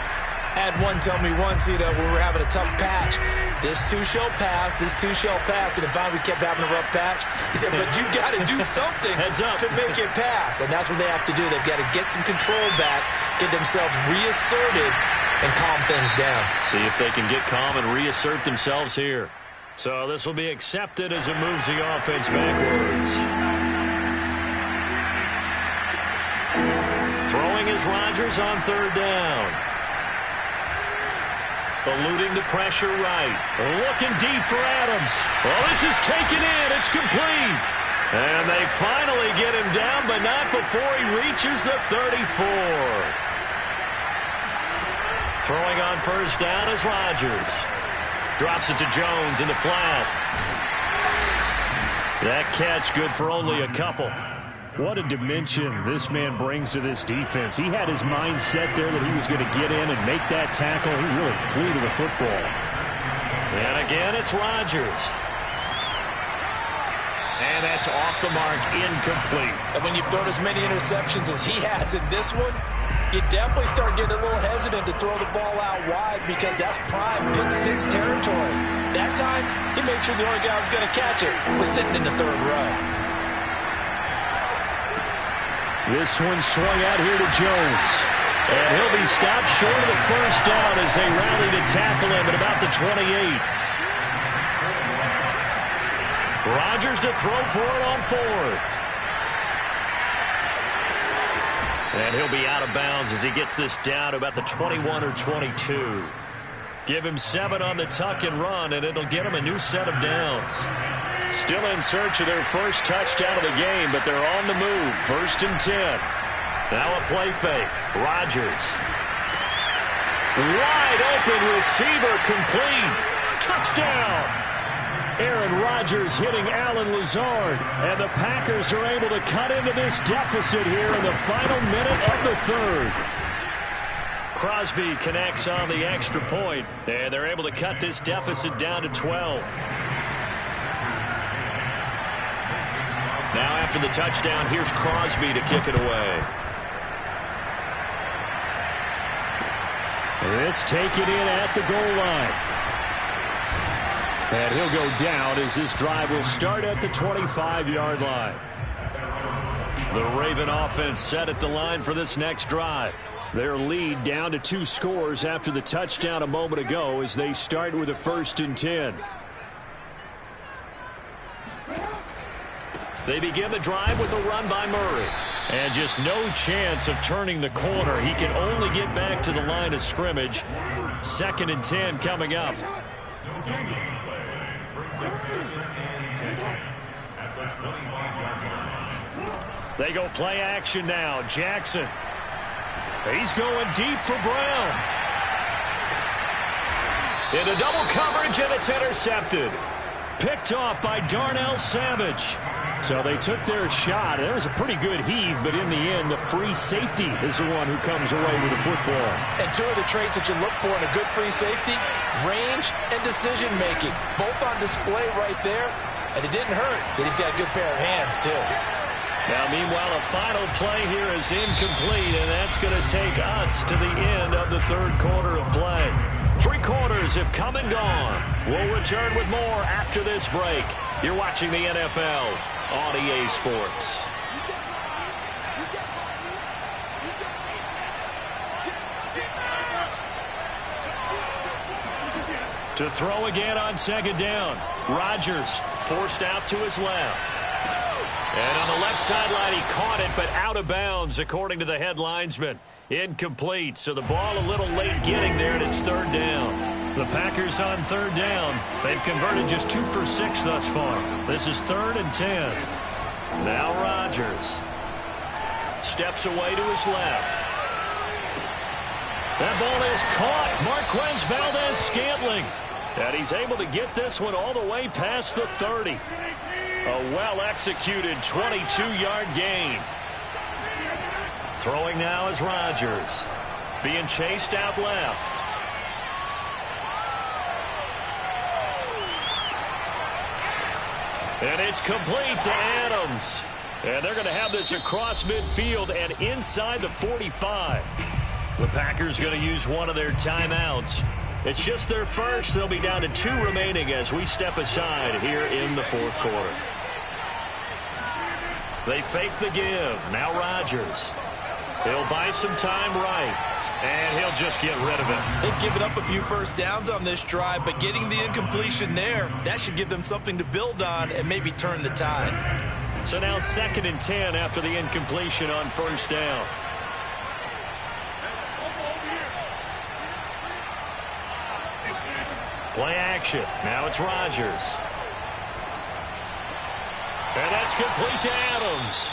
I had one tell me once, when we were having a tough patch, this too shall pass, this too shall pass. And then finally we kept having a rough patch. He said, but you got to do something to make it pass. And that's what they have to do. They've got to get some control back, get themselves reasserted, and calm things down. See if they can get calm and reassert themselves here. So this will be accepted as it moves the offense backwards. Throwing is Rodgers on third down. Eluding the pressure right. Looking deep for Adams. Well, this is taken in. It's complete. And they finally get him down, but not before he reaches the 34. Throwing on first down is Rodgers. Drops it to Jones in the flat. That catch good for only a couple. What a dimension this man brings to this defense. He had his mind set there that he was going to get in and make that tackle. He really flew to the football. And again, it's Rodgers. And that's off the mark, incomplete. And when you've thrown as many interceptions as he has in this one, you definitely start getting a little hesitant to throw the ball out wide because that's prime pick six territory. That time, he made sure the only guy who was going to catch it was sitting in the third row. This one swung out here to Jones. And he'll be stopped short of the first down as they rally to tackle him at about the 28. Rodgers to throw for it on fourth. And he'll be out of bounds as he gets this down to about the 21 or 22. Give him 7 on the tuck and run, and it'll get him a new set of downs. Still in search of their first touchdown of the game, but they're on the move. 1st and 10. Now a play fake. Rodgers. Wide open receiver complete. Touchdown. Aaron Rodgers hitting Allen Lazard. And the Packers are able to cut into this deficit here in the final minute of the third. Crosby connects on the extra point, and they're able to cut this deficit down to 12. Now after the touchdown, here's Crosby to kick it away. This taken in at the goal line. And he'll go down as this drive will start at the 25-yard line. The Raven offense set at the line for this next drive. Their lead down to 2 scores after the touchdown a moment ago as they start with a 1st and 10. They begin the drive with a run by Murray. And just no chance of turning the corner. He can only get back to the line of scrimmage. 2nd and 10 coming up. They go play action now. Jackson. He's going deep for Brown. Into double coverage, and it's intercepted. Picked off by Darnell Savage. So they took their shot. There was a pretty good heave, but in the end, the free safety is the one who comes away with the football. And 2 of the traits that you look for in a good free safety, range and decision-making. Both on display right there. And it didn't hurt that he's got a good pair of hands, too. Now, meanwhile, a final play here is incomplete, and that's going to take us to the end of the third quarter of play. 3 quarters have come and gone. We'll return with more after this break. You're watching the NFL on EA Sports. To throw again on 2nd down. Rodgers forced out to his left. And on the left sideline, he caught it, but out of bounds, according to the head linesman. Incomplete, so the ball a little late getting there, and it's 3rd down. The Packers on 3rd down. They've converted just 2 for 6 thus far. This is 3rd and 10. Now Rodgers steps away to his left. That ball is caught. Marquez Valdez-Scantling. And he's able to get this one all the way past the 30. A well-executed 22-yard gain. Throwing now is Rodgers. Being chased out left. And it's complete to Adams. And they're going to have this across midfield and inside the 45. The Packers going to use one of their timeouts. It's just their first. They'll be down to 2 remaining as we step aside here in the fourth quarter. They fake the give. Now Rodgers. He'll buy some time right. And he'll just get rid of it. They've given up a few first downs on this drive, but getting the incompletion there, that should give them something to build on and maybe turn the tide. So now 2nd and 10 after the incompletion on first down. Play action. Now it's Rodgers. And that's complete to Adams.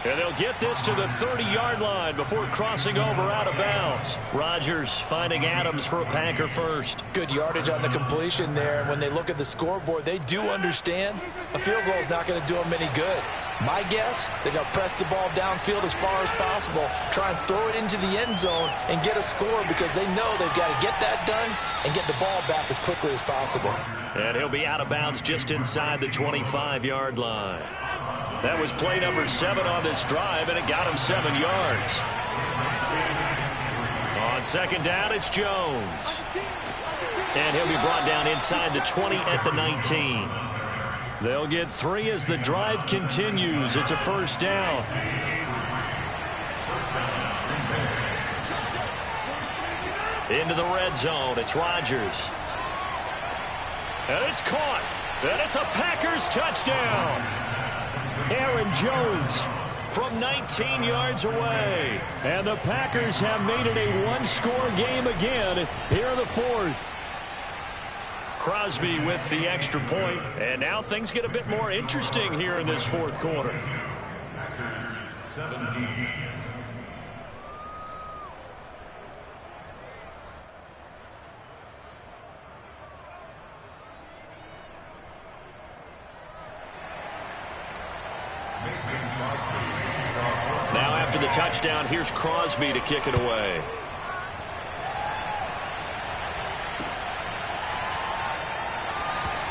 And they'll get this to the 30-yard line before crossing over out of bounds. Rodgers finding Adams for a Packer first. Good yardage on the completion there. And when they look at the scoreboard, they do understand a field goal is not going to do them any good. My guess, they're going to press the ball downfield as far as possible, try and throw it into the end zone and get a score because they know they've got to get that done and get the ball back as quickly as possible. And he'll be out of bounds just inside the 25-yard line. That was play number 7 on this drive, and it got him 7 yards. On second down, it's Jones. And he'll be brought down inside the 20 at the 19. They'll get 3 as the drive continues. It's a first down. Into the red zone. It's Rodgers. And it's caught. And it's a Packers touchdown. Aaron Jones from 19 yards away. And the Packers have made it a one-score game again here in the fourth. Crosby with the extra point, and now things get a bit more interesting here in this fourth quarter. 17. Now after the touchdown, here's Crosby to kick it away.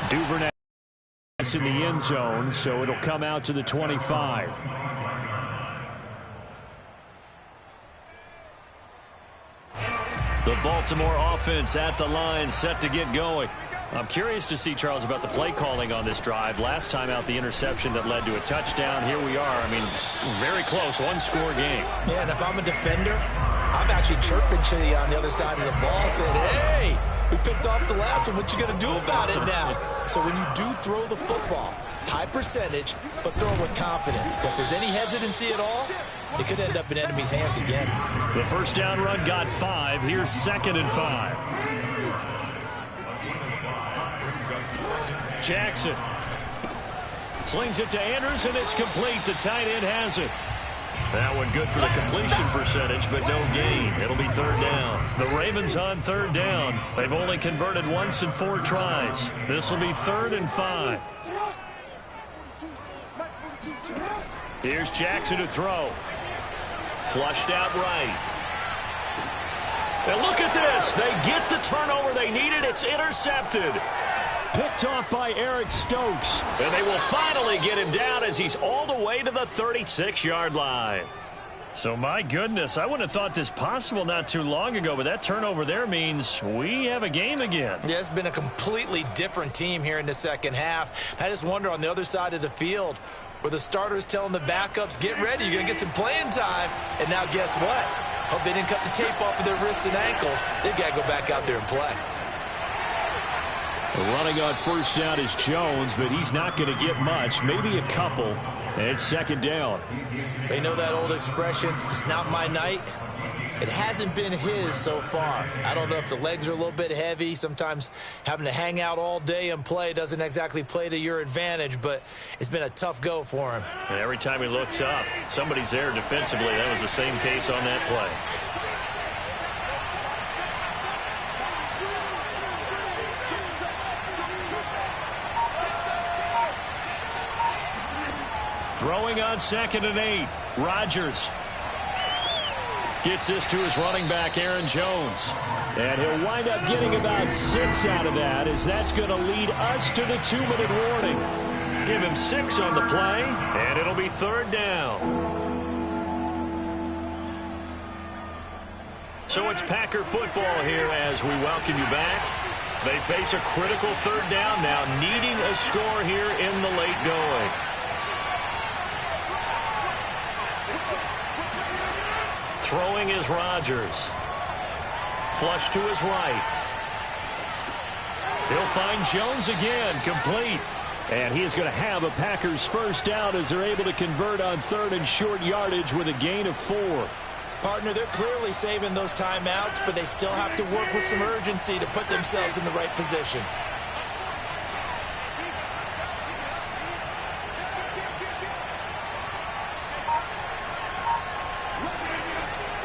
Duvernay in the end zone, so it'll come out to the 25. The Baltimore offense at the line, set to get going. I'm curious to see, Charles, about the play calling on this drive. Last time out, the interception that led to a touchdown. Here we are. I mean, very close, one-score game. Yeah, and if I'm a defender, I'm actually chirping to you on the other side of the ball, saying, hey, we picked off the last one. What you going to do about it now? So when you do throw the football, high percentage, but throw it with confidence. If there's any hesitancy at all, it could end up in enemy's hands again. The first down run got 5. Here's 2nd and 5. Jackson slings it to Andrews, and it's complete. The tight end has it. That one good for the completion percentage, but no gain. It'll be 3rd down. The Ravens on 3rd down. They've only converted once in 4 tries. This will be 3rd and 5. Here's Jackson to throw. Flushed out right. And look at this. They get the turnover they needed. It's intercepted. Picked off by Eric Stokes. And they will finally get him down as he's all the way to the 36-yard line. So, my goodness, I wouldn't have thought this possible not too long ago, but that turnover there means we have a game again. Yeah, it's been a completely different team here in the second half. I just wonder on the other side of the field where the starters telling the backups, get ready, you're going to get some playing time. And now guess what? Hope they didn't cut the tape off of their wrists and ankles. They've got to go back out there and play. Running on first down is Jones, but he's not going to get much, maybe a couple. And it's 2nd down. They know that old expression, it's not my night. It hasn't been his so far. I don't know if the legs are a little bit heavy. Sometimes having to hang out all day and play doesn't exactly play to your advantage, but it's been a tough go for him. And every time he looks up, somebody's there defensively. That was the same case on that play. Throwing on 2nd and 8. Rodgers. Gets this to his running back, Aaron Jones. And he'll wind up getting about 6 out of that, as that's going to lead us to the 2-minute warning. Give him 6 on the play, and it'll be 3rd down. So it's Packer football here as we welcome you back. They face a critical 3rd down now, needing a score here in the late going. Throwing is Rodgers. Flush to his right. He'll find Jones again, complete. And he is going to have a Packers first down as they're able to convert on 3rd and short yardage with a gain of 4. Partner, they're clearly saving those timeouts, but they still have to work with some urgency to put themselves in the right position.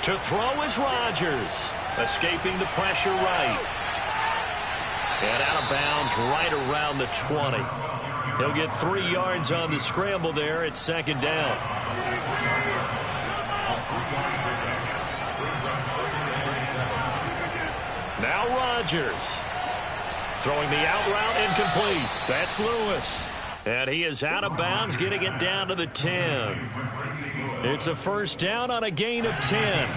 To throw is Rodgers, escaping the pressure right. And out of bounds right around the 20. He'll get 3 yards on the scramble there at 2nd down. Now Rodgers. Throwing the out route incomplete. That's Lewis. And he is out of bounds, getting it down to the 10. It's a first down on a gain of 10.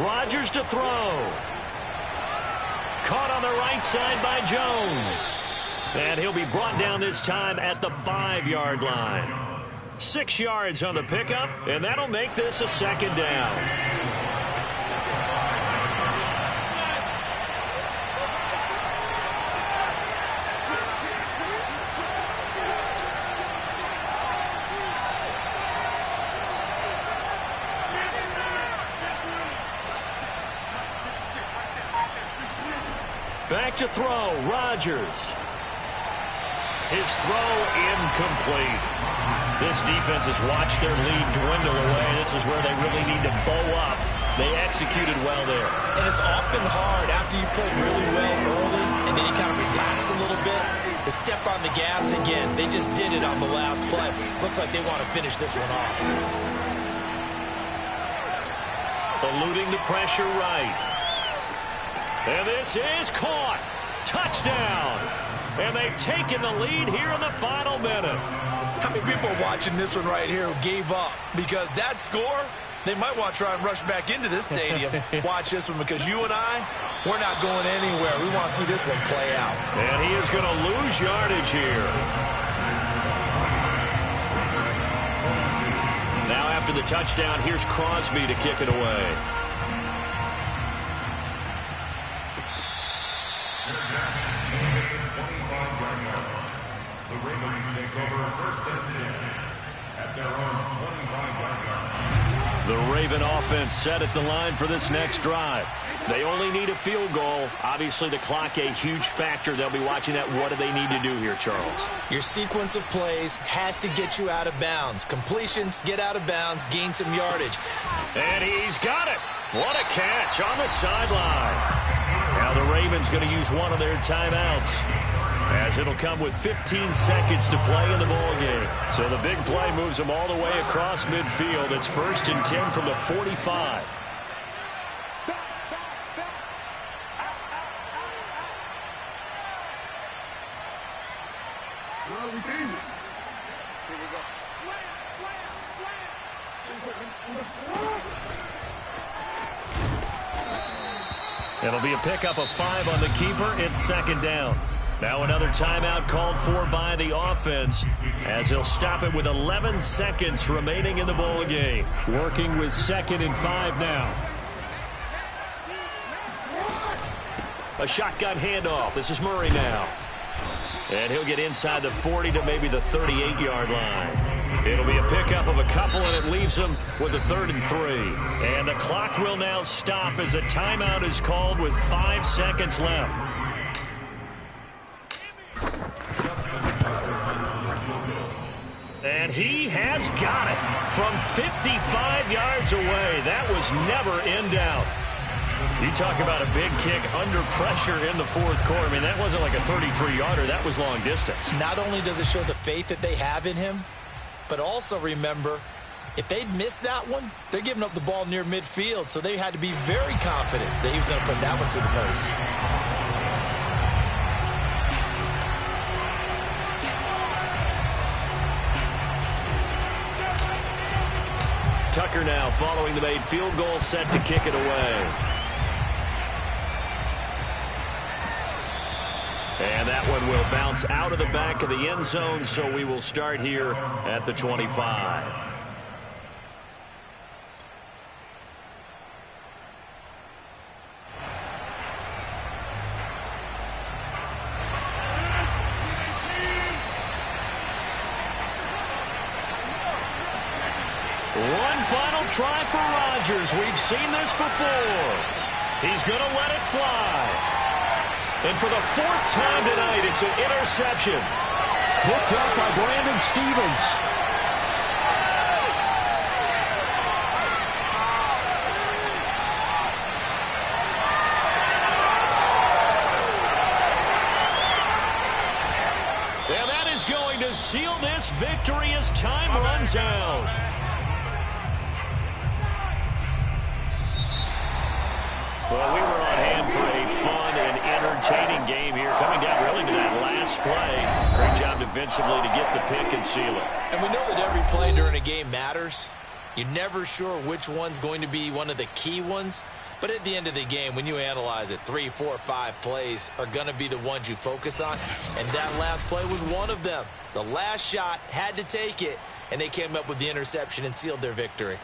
Rodgers to throw. Caught on the right side by Jones. And he'll be brought down this time at the 5-yard line. 6 yards on the pickup, and that'll make this a 2nd down. Back to throw, Rodgers. His throw incomplete. This defense has watched their lead dwindle away. This is where they really need to bow up. They executed well there. And it's often hard after you've played really well early and then you kind of relax a little bit to step on the gas again. They just did it on the last play. Looks like they want to finish this one off. Eluding the pressure right. And this is caught. Touchdown. And they've taken the lead here in the final minute. How many people are watching this one right here who gave up? Because that score, they might want to try and rush back into this stadium. Watch this one, because you and I, we're not going anywhere. We want to see this one play out. And he is going to lose yardage here. Now after the touchdown, here's Crosby to kick it away. The Ravens take over 1st and 10 at their own 25-yard line. The Raven offense set at the line for this next drive. They only need a field goal. Obviously, the clock a huge factor. They'll be watching that. What do they need to do here, Charles? Your sequence of plays has to get you out of bounds. Completions, get out of bounds, gain some yardage. And he's got it. What a catch on the sideline. Now the Ravens going to use one of their timeouts, as it'll come with 15 seconds to play in the ball game. So the big play moves them all the way across midfield. It's 1st and 10 from the 45. It'll be a pickup of 5 on the keeper. It's 2nd down. Now another timeout called for by the offense, as he'll stop it with 11 seconds remaining in the ball game. Working with 2nd and 5 now. A shotgun handoff. This is Murray now. And he'll get inside the 40 to maybe the 38-yard line. It'll be a pickup of a couple, and it leaves him with a 3rd and 3. And the clock will now stop as a timeout is called with 5 seconds left. And he has got it from 55 yards away. That was never in doubt. You talk about a big kick under pressure in the fourth quarter. I mean, that wasn't like a 33-yarder. That was long distance. Not only does it show the faith that they have in him, but also remember, if they'd missed that one, they're giving up the ball near midfield, so they had to be very confident that he was going to put that one through the post. Tucker now following the made field goal, set to kick it away. And that one will bounce out of the back of the end zone, so we will start here at the 25. One final try for Rodgers. We've seen this before. He's going to let it fly. And for the fourth time tonight, it's an interception. Picked up by Brandon Stevens. And that is going to seal this victory as time runs out. Well, we were on hand for a fun and entertaining game here, coming down really to that last play. Great job defensively to get the pick and seal it. And we know that every play during a game matters. You're never sure which one's going to be one of the key ones. But at the end of the game, when you analyze it, 3, 4, 5 plays are going to be the ones you focus on. And that last play was one of them. The last shot had to take it, and they came up with the interception and sealed their victory.